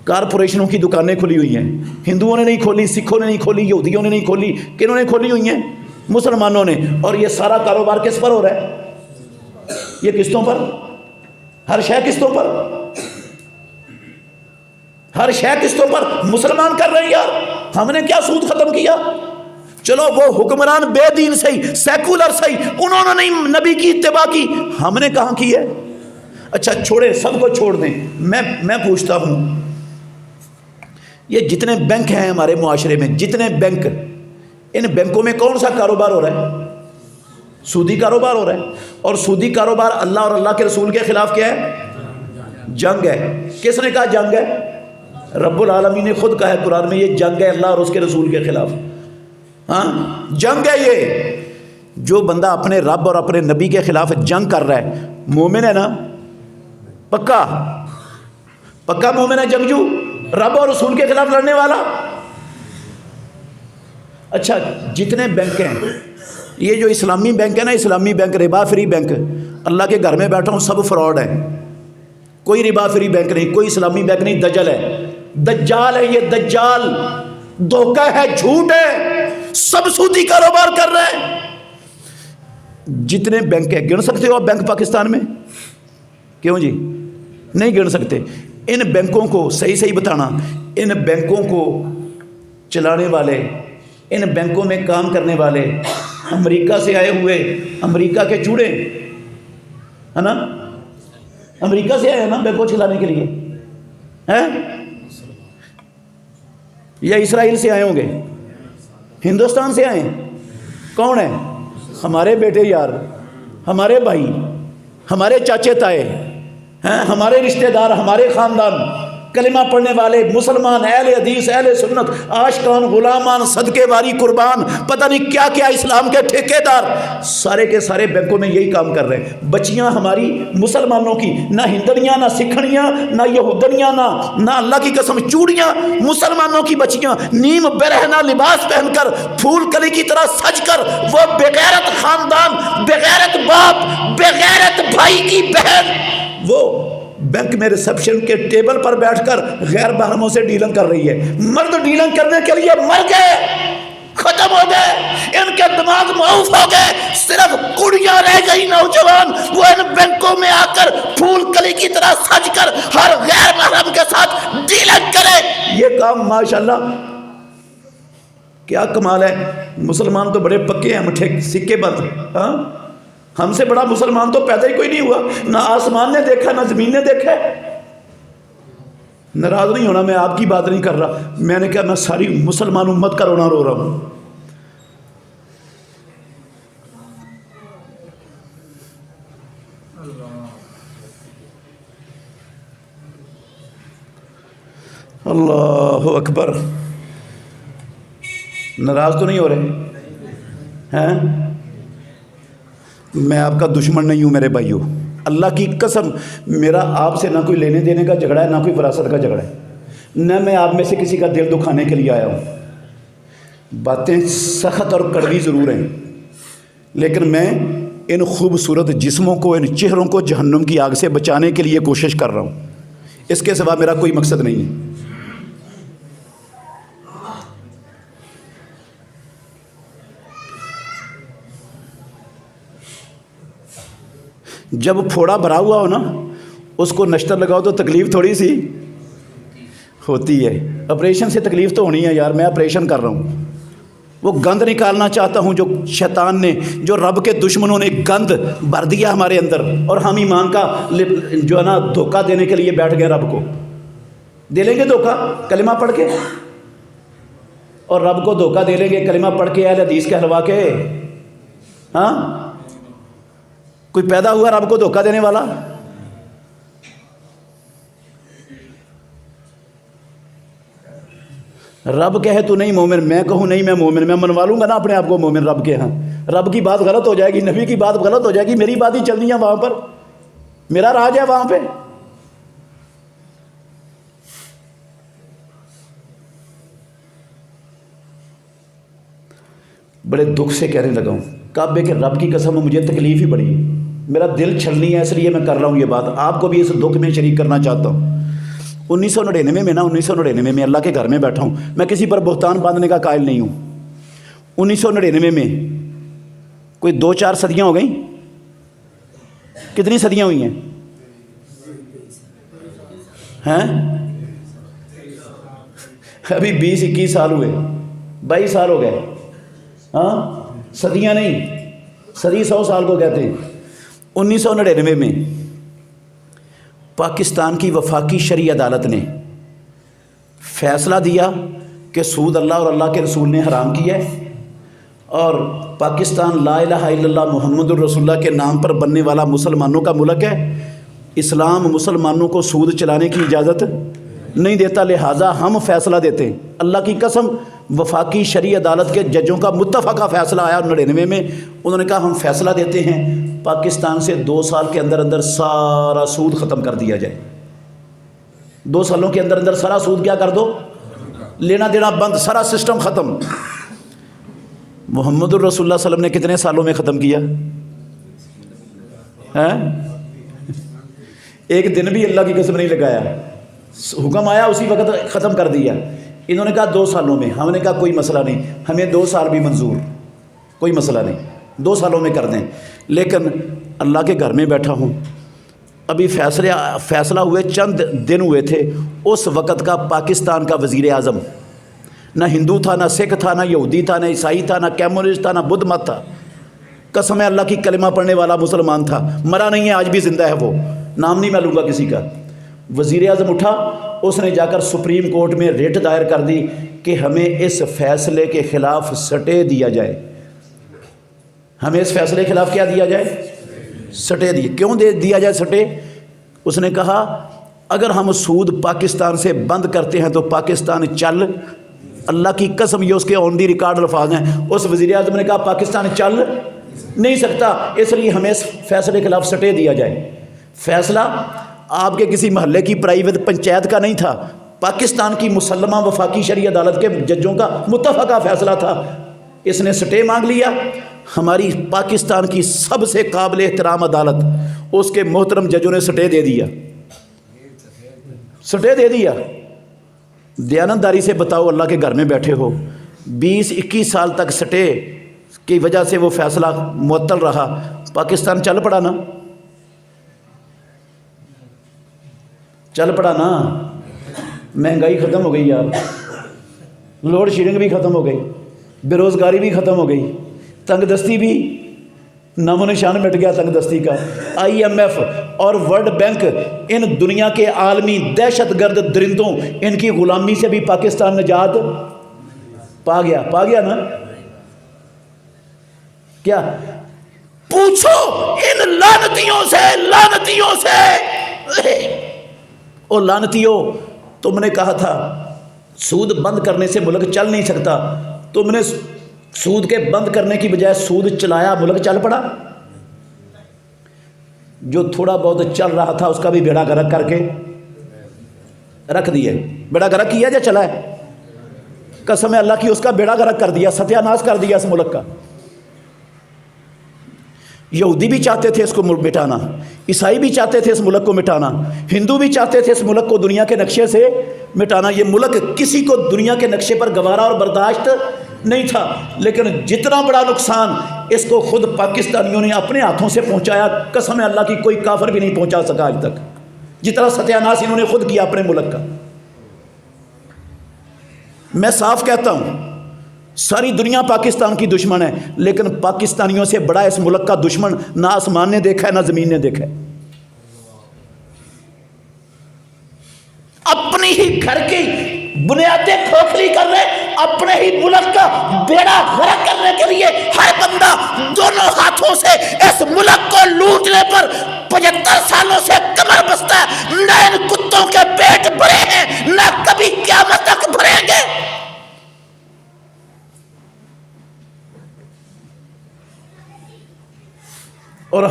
کارپوریشنوں کی دکانیں کھلی ہوئی ہیں، ہندوؤں نے نہیں کھولی، سکھوں نے نہیں کھولی، یہودیوں نے نہیں کھولی، کنہوں نے کھولی ہوئی ہیں؟ مسلمانوں نے۔ اور یہ سارا کاروبار کس پر ہو رہا ہے؟ یہ قسطوں پر، ہر شے قسطوں پر، ہر شے قسطوں پر مسلمان کر رہے ہیں۔ یار ہم نے کیا سود ختم کیا؟ چلو وہ حکمران بے دین صحیح، سیکولر صحیح، انہوں نے نہیں نبی کی اتباع کی، ہم نے کہاں کی ہے؟ اچھا چھوڑے، سب کو چھوڑ دیں، میں پوچھتا ہوں، یہ جتنے بینک ہیں ہمارے معاشرے میں، جتنے بینک، ان بینکوں میں کون سا کاروبار ہو رہا ہے؟ سودی کاروبار ہو رہا ہے۔ اور سودی کاروبار اللہ اور اللہ کے رسول کے خلاف کیا ہے؟ جنگ ہے۔ کس نے کہا جنگ ہے؟ رب العالمین نے خود کہا ہے قرآن میں، یہ جنگ ہے اللہ اور اس کے رسول کے خلاف۔ ہاں جنگ ہے یہ۔ جو بندہ اپنے رب اور اپنے نبی کے خلاف جنگ کر رہا ہے، مومن ہے نا؟ پکا پکا مومن ہے، جنگجو، رب اور رسول کے خلاف لڑنے والا۔ اچھا جتنے بینک ہیں، یہ جو اسلامی بینک ہے نا، اسلامی بینک، ربا فری بینک، اللہ کے گھر میں بیٹھا ہوں، سب فراڈ ہیں۔ کوئی ربا فری بینک نہیں، کوئی اسلامی بینک نہیں، دجل ہے، دجال ہے یہ، دجال دھوکہ ہے، جھوٹ ہے، سب سودی کاروبار کر رہے ہیں۔ جتنے بینک ہیں گن سکتے ہو آپ بینک پاکستان میں؟ کیوں جی نہیں گن سکتے؟ ان بینکوں کو صحیح بتانا، ان بینکوں کو چلانے والے، ان بینکوں میں کام کرنے والے امریکہ سے آئے ہوئے، امریکہ کے چوڑے ہے نا، امریکہ سے آئے ہیں نا بینکوں چلانے کے لیے، ہیں یا اسرائیل سے آئے ہوں گے، ہندوستان سے آئے ہیں؟ کون ہے؟ ہمارے بیٹے یار، ہمارے بھائی، ہمارے چاچے تائے ہیں، ہمارے رشتہ دار، ہمارے خاندان، کلمہ پڑھنے والے مسلمان، اہل حدیث، اہل سنت، عاشقان، غلامان، صدقے واری، قربان، پتہ نہیں کیا کیا اسلام کے ٹھیکیدار، سارے کے سارے بینکوں میں یہی کام کر رہے ہیں۔ بچیاں ہماری مسلمانوں کی، نہ ہندڑیاں، نہ سکھڑیاں، نہ یہودنیاں، نہ اللہ کی قسم چوڑیاں، مسلمانوں کی بچیاں نیم برہنہ لباس پہن کر، پھول کلی کی طرح سج کر، وہ بغیرت خاندان، بغیرت باپ، بغیرت بھائی کی بہن، وہ بینک میں ریسپشن کے ٹیبل پر بیٹھ کر غیر محرموں سے ڈیلنگ کر رہی ہے۔ مرد ڈیلنگ کرنے کے لیے مر گئے، ختم ہو گئے، ان کے دماغ معاف ہو گئے، صرف کڑیاں رہ گئی نوجوان، وہ ان بینکوں میں آ کر پھول کلی کی طرح سج کر ہر غیر محرم کے ساتھ ڈیلنگ کرے۔ یہ کام ماشاءاللہ کیا کمال ہے۔ مسلمان تو بڑے پکے ہیں، مٹھے سکے بند، ہاں ہم سے بڑا مسلمان تو پیدا ہی کوئی نہیں ہوا، نہ آسمان نے دیکھا نہ زمین نے دیکھا۔ ناراض نہیں ہونا، میں آپ کی بات نہیں کر رہا، میں نے کہا میں ساری مسلمان امت کا رونا رو رہا ہوں۔ اللہ اکبر، ناراض تو نہیں ہو رہے ہیں؟ میں آپ کا دشمن نہیں ہوں میرے بھائیوں، اللہ کی قسم، میرا آپ سے نہ کوئی لینے دینے کا جھگڑا ہے، نہ کوئی وراثت کا جھگڑا ہے، نہ میں آپ میں سے کسی کا دل دکھانے کے لیے آیا ہوں۔ باتیں سخت اور کڑوی ضرور ہیں، لیکن میں ان خوبصورت جسموں کو، ان چہروں کو جہنم کی آگ سے بچانے کے لیے کوشش کر رہا ہوں، اس کے سوا میرا کوئی مقصد نہیں ہے۔ جب پھوڑا بھرا ہوا ہو نا، اس کو نشتر لگاؤ تو تکلیف تھوڑی سی ہوتی ہے۔ آپریشن سے تکلیف تو ہونی ہے یار، میں آپریشن کر رہا ہوں، وہ گند نکالنا چاہتا ہوں جو شیطان نے، جو رب کے دشمنوں نے گند بھر دیا ہمارے اندر، اور ہم ایمان کا جو ہے نا دھوکہ دینے کے لیے بیٹھ گئے۔ رب کو دے لیں گے دھوکہ کلمہ پڑھ کے، اور رب کو دھوکہ دے لیں گے کلمہ پڑھ کے، اہل حدیث کہلوا کے؟ ہاں کوئی پیدا ہوا رب کو دھوکہ دینے والا؟ رب کہے تو نہیں مومن، میں کہوں نہیں میں مومن، میں منوا لوں گا نا اپنے آپ کو مومن رب کے ہاں۔ رب کی بات غلط ہو جائے گی، نبی کی بات غلط ہو جائے گی، میری بات ہی چلنی ہے وہاں پر، میرا راج ہے وہاں پہ۔ بڑے دکھ سے کہنے لگا ہوں، کعبے کے رب کی قسم مجھے تکلیف ہی بڑی ہے، میرا دل چھلنی ہے، اس لیے میں کر رہا ہوں یہ بات، آپ کو بھی اس دکھ میں شریک کرنا چاہتا ہوں۔ 1999 میں 1999 میں اللہ کے گھر میں بیٹھا ہوں، میں کسی پر بہتان باندھنے کا قائل نہیں ہوں۔ 1999 میں کوئی 2-4 صدیاں ہو گئیں، کتنی صدیاں ہوئی ہیں؟ ابھی 20-21 سال ہوئے، 22 سال ہو گئے، ہاں صدیاں نہیں، صدی 100 سال کو کہتے ہیں۔ 1999 میں پاکستان کی وفاقی شرعی عدالت نے فیصلہ دیا کہ سود اللہ اور اللہ کے رسول نے حرام کیا ہے، اور پاکستان لا الہ الا اللہ محمد الرسول اللہ کے نام پر بننے والا مسلمانوں کا ملک ہے، اسلام مسلمانوں کو سود چلانے کی اجازت نہیں دیتا، لہٰذا ہم فیصلہ دیتے ہیں۔ اللہ کی قسم، وفاقی شرعی عدالت کے ججوں کا متفقہ فیصلہ آیا 99 میں، انہوں نے کہا ہم فیصلہ دیتے ہیں پاکستان سے 2 سال کے اندر اندر سارا سود ختم کر دیا جائے۔ 2 سالوں کے اندر اندر سارا سود کیا کر دو، لینا دینا بند، سارا سسٹم ختم۔ محمد الرسول اللہ صلی اللہ علیہ وسلم نے کتنے سالوں میں ختم کیا ہے؟ ایک دن بھی اللہ کی قسم نہیں لگایا، حکم آیا اسی وقت ختم کر دیا۔ انہوں نے کہا 2 سالوں میں، ہم نے کہا کوئی مسئلہ نہیں، ہمیں 2 سال بھی منظور، کوئی مسئلہ نہیں، 2 سالوں میں کر دیں۔ لیکن اللہ کے گھر میں بیٹھا ہوں، ابھی فیصلہ ہوئے چند دن ہوئے تھے، اس وقت کا پاکستان کا وزیر اعظم نہ ہندو تھا، نہ سکھ تھا، نہ یہودی تھا، نہ عیسائی تھا، نہ کمیونسٹ تھا، نہ بدھ مت تھا، قسم ہے اللہ کی کلمہ پڑھنے والا مسلمان تھا، مرا نہیں ہے، آج بھی زندہ ہے، وہ نام نہیں میں لوں گا کسی کا۔ وزیر اعظم اٹھا، اس نے جا کر سپریم کورٹ میں ریٹ دائر کر دی کہ ہمیں اس فیصلے کے خلاف سٹے دیا جائے، ہمیں اس فیصلے کے خلاف کیا دیا جائے؟ سٹے کیوں دیا جائے سٹے؟ اس نے کہا اگر ہم سود پاکستان سے بند کرتے ہیں تو پاکستان چل، اللہ کی قسم یہ اس کے آن دی ریکارڈ الفاظ ہیں، اس وزیر اعظم نے کہا پاکستان چل نہیں سکتا، اس لیے ہمیں اس فیصلے کے خلاف سٹے دیا جائے۔ فیصلہ آپ کے کسی محلے کی پرائیویٹ پنچایت کا نہیں تھا، پاکستان کی مسلمہ وفاقی شرعی عدالت کے ججوں کا متفقہ فیصلہ تھا۔ اس نے سٹے مانگ لیا، ہماری پاکستان کی سب سے قابل احترام عدالت، اس کے محترم ججوں نے سٹے دے دیا، سٹے دے دیا۔ دیانتداری سے بتاؤ، اللہ کے گھر میں بیٹھے ہو، 20-21 سال تک سٹے کی وجہ سے وہ فیصلہ معطل رہا، پاکستان چل پڑا نا، چل پڑا نا۔ مہنگائی ختم ہو گئی یار، لوڈ شیڈنگ بھی ختم ہو گئی، بے روزگاری بھی ختم ہو گئی، تنگ دستی بھی نام و نشان مٹ گیا تنگ دستی کا۔ IMF اور ورلڈ بینک ان دنیا کے عالمی دہشت گرد درندوں، ان کی غلامی سے بھی پاکستان نجات پا گیا نا۔ کیا پوچھو ان لعنتیوں سے او لعنتیوں، تم نے کہا تھا سود بند کرنے سے ملک چل نہیں سکتا، تم نے سود کے بند کرنے کی بجائے سود چلایا، ملک چل پڑا۔ جو تھوڑا بہت چل رہا تھا اس کا بھی بیڑا غرق کر کے رکھ دیا، بیڑا غرق کیا یا چلا ہے؟ قسم اللہ کی اس کا بیڑا غرق کر دیا، ستیہ ناش کر دیا اس ملک کا۔ یہودی بھی چاہتے تھے اس کو مٹانا، عیسائی بھی چاہتے تھے اس ملک کو مٹانا، ہندو بھی چاہتے تھے اس ملک کو دنیا کے نقشے سے مٹانا۔ یہ ملک کسی کو دنیا کے نقشے پر گوارا اور برداشت نہیں تھا، لیکن جتنا بڑا نقصان اس کو خود پاکستانیوں نے اپنے ہاتھوں سے پہنچایا، قسم اللہ کی کوئی کافر بھی نہیں پہنچا سکا آج تک، جتنا ستیہ ناش انہوں نے خود کیا اپنے ملک کا۔ میں صاف کہتا ہوں ساری دنیا پاکستان کی دشمن ہے، لیکن پاکستانیوں سے بڑا اس ملک کا دشمن نہ آسمان نے دیکھا ہے نہ زمین نے دیکھا ہے۔ اپنی ہی گھر کی بنیادیں کھوکھلی کر رہے، اپنے ہی ملک کا بیڑا غرق کرنے کے لیے ہر بندہ دونوں ہاتھوں سے اس ملک کو لوٹنے پر 75 سالوں سے کمر بستہ ہے۔ نہ ان کتوں کے پیٹ بھرے ہیں، نہ کبھی قیامت تک بھریں گے۔ اور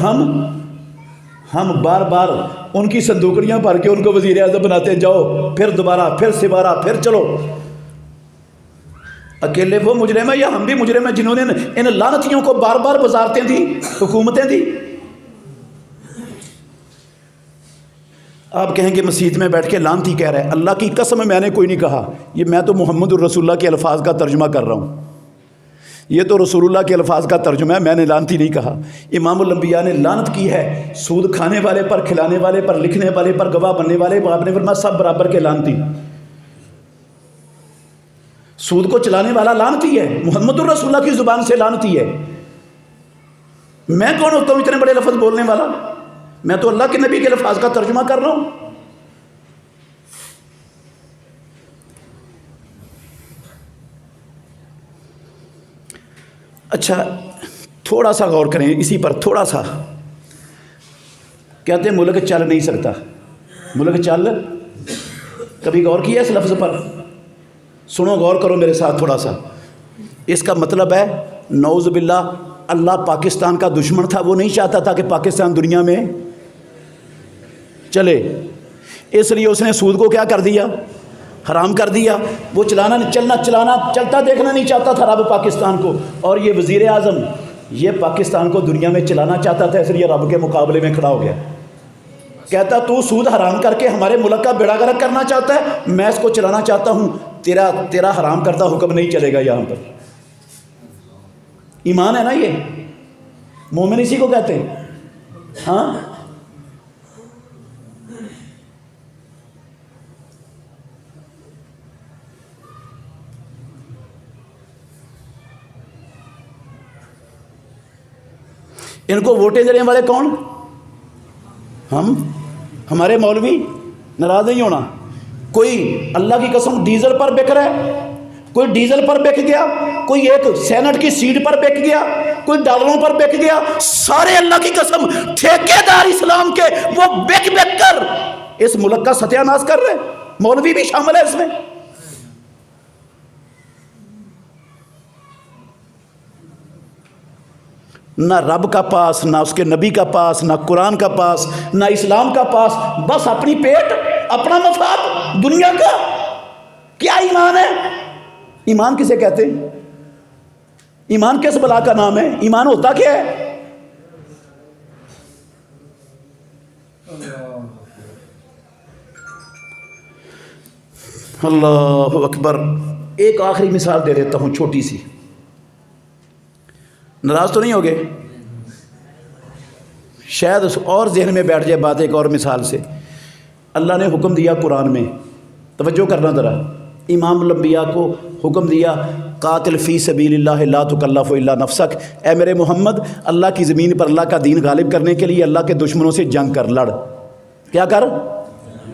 ہم بار بار ان کی صندوقڑیاں بھر کے ان کو وزیر اعظم بناتے ہیں، جاؤ پھر دوبارہ، پھر سبارہ، پھر چلو۔ اکیلے وہ مجرم ہے یا ہم بھی مجرم ہیں جنہوں نے ان لعنتیوں کو بار بار وزارتیں دی، حکومتیں دی؟ آپ کہیں گے مسجد میں بیٹھ کے لعنتی کہہ رہے ہیں، اللہ کی قسم میں نے کوئی نہیں کہا، یہ میں تو محمد الرسول اللہ کے الفاظ کا ترجمہ کر رہا ہوں، یہ تو رسول اللہ کے الفاظ کا ترجمہ ہے، میں نے لعنتی نہیں کہا۔ امام الانبیاء نے لعنت کی ہے سود کھانے والے پر، کھلانے والے پر، لکھنے والے پر، گواہ بننے والے پر، آپ نے فرمایا سب برابر کے لعنتی۔ سود کو چلانے والا لعنتی ہے، محمد الرسول اللہ کی زبان سے لعنتی ہے۔ میں کون ہوتا ہوں اتنے بڑے لفظ بولنے والا؟ میں تو اللہ کے نبی کے الفاظ کا ترجمہ کر رہا ہوں۔ اچھا تھوڑا سا غور کریں اسی پر، تھوڑا سا کہتے ہیں ملک چل نہیں سکتا، ملک چل، کبھی غور کیا اس لفظ پر؟ سنو غور کرو میرے ساتھ تھوڑا سا۔ اس کا مطلب ہے نعوذ باللہ اللہ پاکستان کا دشمن تھا، وہ نہیں چاہتا تھا کہ پاکستان دنیا میں چلے، اس لیے اس نے سود کو کیا کر دیا؟ حرام کر دیا۔ وہ چلتا دیکھنا نہیں چاہتا تھا رب پاکستان کو، اور یہ وزیر اعظم یہ پاکستان کو دنیا میں چلانا چاہتا تھا، اس لیے رب کے مقابلے میں کھڑا ہو گیا۔ کہتا تو سود حرام کر کے ہمارے ملک کا بیڑا غرق کرنا چاہتا ہے، میں اس کو چلانا چاہتا ہوں، تیرا حرام کردہ حکم نہیں چلے گا یہاں پر۔ ایمان ہے نا یہ، مومن اسی کو کہتے ہیں۔ ہاں ان کو ووٹیں دینے والے کون؟ ہمارے مولوی۔ ناراض نہیں ہونا، کوئی اللہ کی قسم ڈیزل پر بک رہا ہے، کوئی ڈیزل پر بک گیا، کوئی ایک سینٹ کی سیٹ پر بک گیا، کوئی ڈالروں پر بک گیا، سارے اللہ کی قسم ٹھیکیدار اسلام کے وہ بک کر اس ملک کا ستیہ ناش کر رہے ہیں۔ مولوی بھی شامل ہے اس میں۔ نہ رب کا پاس، نہ اس کے نبی کا پاس، نہ قرآن کا پاس، نہ اسلام کا پاس، بس اپنی پیٹ، اپنا مفاد، دنیا کا۔ کیا ایمان ہے؟ ایمان کسے کہتے ہیں؟ ایمان کس بلا کا نام ہے؟ ایمان ہوتا کیا ہے؟ اللہ اکبر۔ ایک آخری مثال دے دیتا ہوں چھوٹی سی، ناراض تو نہیں ہوگے؟ شاید اور ذہن میں بیٹھ جائے بات ایک اور مثال سے۔ اللہ نے حکم دیا قرآن میں، توجہ کرنا ذرا، امام الانبیاء کو حکم دیا قاتل فی سبیل اللہ لا تکلف الا نفسک، اے میرے محمد اللہ کی زمین پر اللہ کا دین غالب کرنے کے لیے اللہ کے دشمنوں سے جنگ کر، لڑ۔ کیا کر؟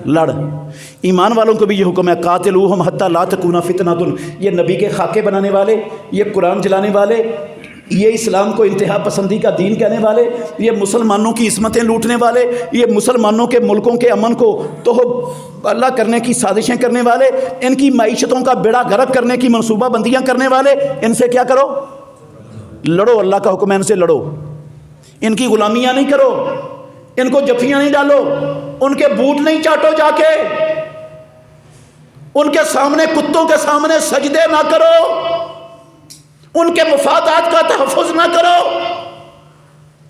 لڑ۔ ایمان والوں کو بھی یہ حکم ہے قاتلوہم حتی لا تکون فتنۃ، یہ نبی کے خاکے بنانے والے، یہ قرآن جلانے والے، یہ اسلام کو انتہا پسندی کا دین کہنے والے، یہ مسلمانوں کی عصمتیں لوٹنے والے، یہ مسلمانوں کے ملکوں کے امن کو تو اللہ کرنے کی سازشیں کرنے والے، ان کی معیشتوں کا بیڑا غرق کرنے کی منصوبہ بندیاں کرنے والے، ان سے کیا کرو؟ لڑو۔ اللہ کا حکم ہے ان سے لڑو، ان کی غلامیاں نہیں کرو، ان کو جفیاں نہیں ڈالو، ان کے بوٹ نہیں چاٹو جا کے، ان کے سامنے کتوں کے سامنے سجدے نہ کرو، ان کے مفادات کا تحفظ نہ کرو،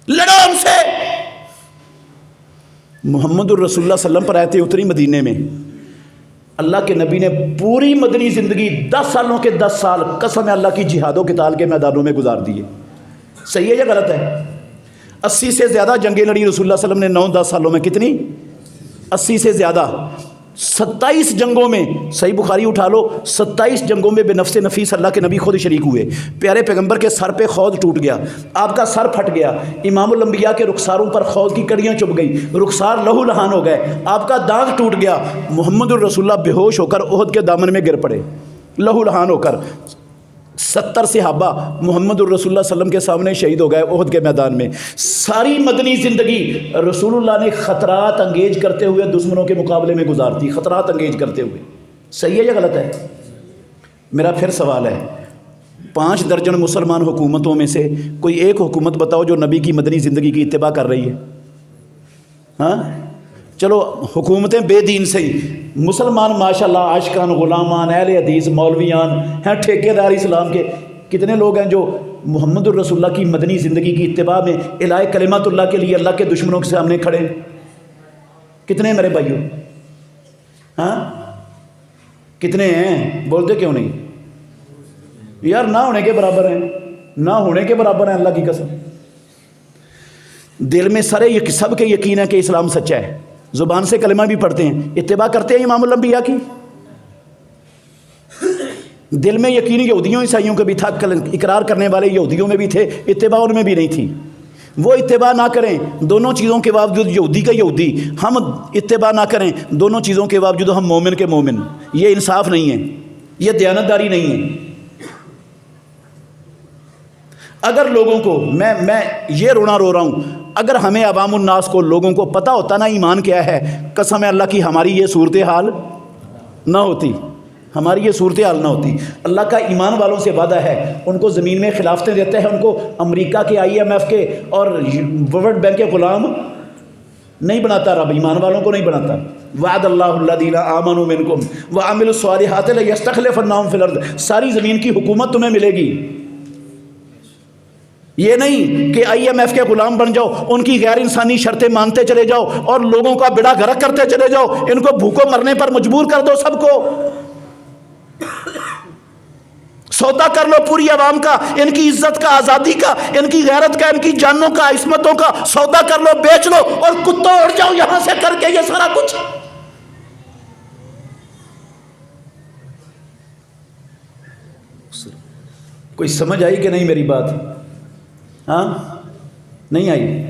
لڑو ان سے۔ محمد الرسول اللہ صلی اللہ علیہ وسلم پر آیتیں اتری مدینے میں، اللہ کے نبی نے پوری مدنی زندگی 10 سالوں کے 10 سال قسم ہے اللہ کی جہاد و قتال کے میدانوں میں گزار دیے۔ صحیح ہے یا غلط ہے؟ 80 سے زیادہ جنگیں لڑی رسول اللہ صلی اللہ علیہ وسلم نے 9-10 سالوں میں۔ کتنی؟ 80 سے زیادہ۔ 27 جنگوں میں، صحیح بخاری اٹھا لو، 27 جنگوں میں بے نفس نفیس اللہ کے نبی خود شریک ہوئے۔ پیارے پیغمبر کے سر پہ خود ٹوٹ گیا، آپ کا سر پھٹ گیا، امام الانبیاء کے رخساروں پر خود کی کڑیاں چبھ گئی، رخسار لہو لہان ہو گئے، آپ کا دانت ٹوٹ گیا، محمد الرسول اللہ بے ہوش ہو کر احد کے دامن میں گر پڑے لہو لہان ہو کر۔ 70 صحابہ محمد الرسول اللہ صلی اللہ علیہ وسلم کے سامنے شہید ہو گئے احد کے میدان میں۔ ساری مدنی زندگی رسول اللہ نے خطرات انگیج کرتے ہوئے دشمنوں کے مقابلے میں گزارتی، خطرات انگیج کرتے ہوئے۔ صحیح ہے یا غلط ہے؟ میرا پھر سوال ہے، 5 درجن مسلمان حکومتوں میں سے کوئی ایک حکومت بتاؤ جو نبی کی مدنی زندگی کی اتباع کر رہی ہے؟ ہاں چلو حکومتیں بے دین سے ہی، مسلمان ماشاءاللہ عاشقان، غلامان، اہل حدیث، مولویان ہیں، ٹھیکیدار اسلام کے کتنے لوگ ہیں جو محمد الرسول اللہ کی مدنی زندگی کی اتباع میں الہی کلمات اللہ کے لیے اللہ کے دشمنوں کے سامنے کھڑے؟ کتنے ہیں میرے بھائیوں؟ ہاں کتنے ہیں؟ بولتے کیوں نہیں یار؟ نہ ہونے کے برابر ہیں، نہ ہونے کے برابر ہیں اللہ کی قسم۔ دل میں سب کے یقین ہے کہ اسلام سچا ہے، زبان سے کلمہ بھی پڑھتے ہیں، اتباع کرتے ہیں امام الانبیاء کی، دل میں یقین یہودیوں عیسائیوں کے بھی تھا، اقرار کرنے والے یہودیوں میں بھی تھے، اتباع ان میں بھی نہیں تھی۔ وہ اتباع نہ کریں دونوں چیزوں کے باوجود، یہودی کا یہودی، ہم اتباع نہ کریں دونوں چیزوں کے باوجود ہم مومن کے مومن، یہ انصاف نہیں ہے، یہ دیانتداری نہیں ہے۔ اگر لوگوں کو میں یہ رونا رو رہا ہوں، اگر ہمیں عوام الناس کو، لوگوں کو پتہ ہوتا نا ایمان کیا ہے، قسم ہے اللہ کی ہماری یہ صورتحال نہ ہوتی، ہماری یہ صورتحال نہ ہوتی۔ اللہ کا ایمان والوں سے وعدہ ہے، ان کو زمین میں خلافتیں دیتا ہے، ان کو امریکہ کے IMF کے اور ورلڈ بینک کے غلام نہیں بناتا رب، ایمان والوں کو نہیں بناتا۔ وعد اللہ الذین آمنوا منکم وعملوا الصالحات لیستخلفنہم فی الارض، ساری زمین کی حکومت تمہیں ملے گی۔ یہ نہیں کہ IMF کے غلام بن جاؤ، ان کی غیر انسانی شرطیں مانتے چلے جاؤ اور لوگوں کا بیڑا غرق کرتے چلے جاؤ، ان کو بھوکوں مرنے پر مجبور کر دو سب کو۔ سودا کر لو پوری عوام کا، ان کی عزت کا، آزادی کا، ان کی غیرت کا، ان کی جانوں کا، عصمتوں کا سودا کر لو، بیچ لو اور کتوں اڑ جاؤ یہاں سے کر کے یہ سارا کچھ۔ کوئی سمجھ آئی کہ نہیں میری بات؟ ہاں نہیں آئی؟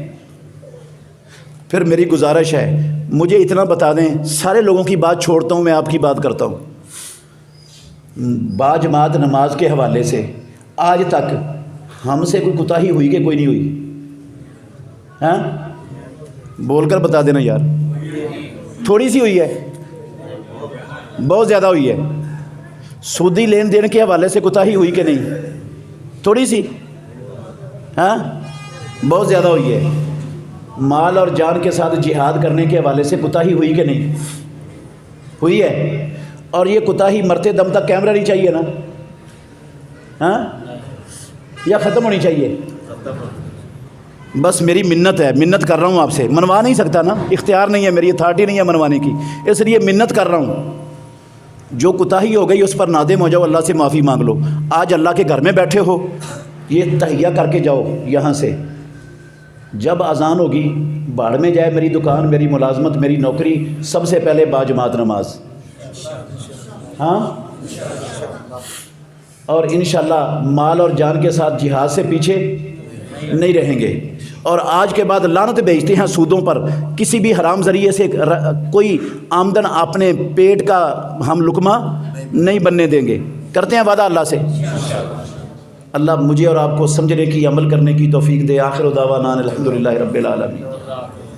پھر میری گزارش ہے، مجھے اتنا بتا دیں، سارے لوگوں کی بات چھوڑتا ہوں، میں آپ کی بات کرتا ہوں۔ باجماعت نماز کے حوالے سے آج تک ہم سے کوئی کوتاہی ہوئی کہ کوئی نہیں ہوئی؟ ہاں بول کر بتا دینا یار، تھوڑی سی ہوئی ہے؟ بہت زیادہ ہوئی ہے۔ سودی لین دین کے حوالے سے کوتاہی ہوئی کہ نہیں؟ تھوڑی سی؟ ہاں بہت زیادہ ہوئی ہے۔ مال اور جان کے ساتھ جہاد کرنے کے حوالے سے کوتاہی ہوئی کہ نہیں؟ ہوئی ہے۔ اور یہ کوتاہی مرتے دم تک قائم رہنی چاہیے نا؟ ہاں یا ختم ہونی چاہیے؟ بس میری منت ہے، منت کر رہا ہوں آپ سے، منوا نہیں سکتا نا، اختیار نہیں ہے میری، اتھارٹی نہیں ہے منوانے کی، اس لیے منت کر رہا ہوں۔ جو کوتاہی ہو گئی اس پر نادم ہو جاؤ، اللہ سے معافی مانگ لو۔ آج اللہ کے گھر میں بیٹھے ہو، یہ تہیہ کر کے جاؤ یہاں سے، جب اذان ہوگی بھاڑ میں جائے میری دکان، میری ملازمت، میری نوکری، سب سے پہلے باجماعت نماز۔ ہاں اور انشاءاللہ مال اور جان کے ساتھ جہاد سے پیچھے نہیں رہیں گے۔ اور آج کے بعد لعنت بھیجتے ہیں سودوں پر، کسی بھی حرام ذریعے سے کوئی آمدن اپنے پیٹ کا ہم لقمہ نہیں بننے دیں گے، کرتے ہیں وعدہ اللہ سے۔ اللہ مجھے اور آپ کو سمجھنے کی، عمل کرنے کی توفیق دے۔ آخر دعوانا الحمدللہ رب العالمین۔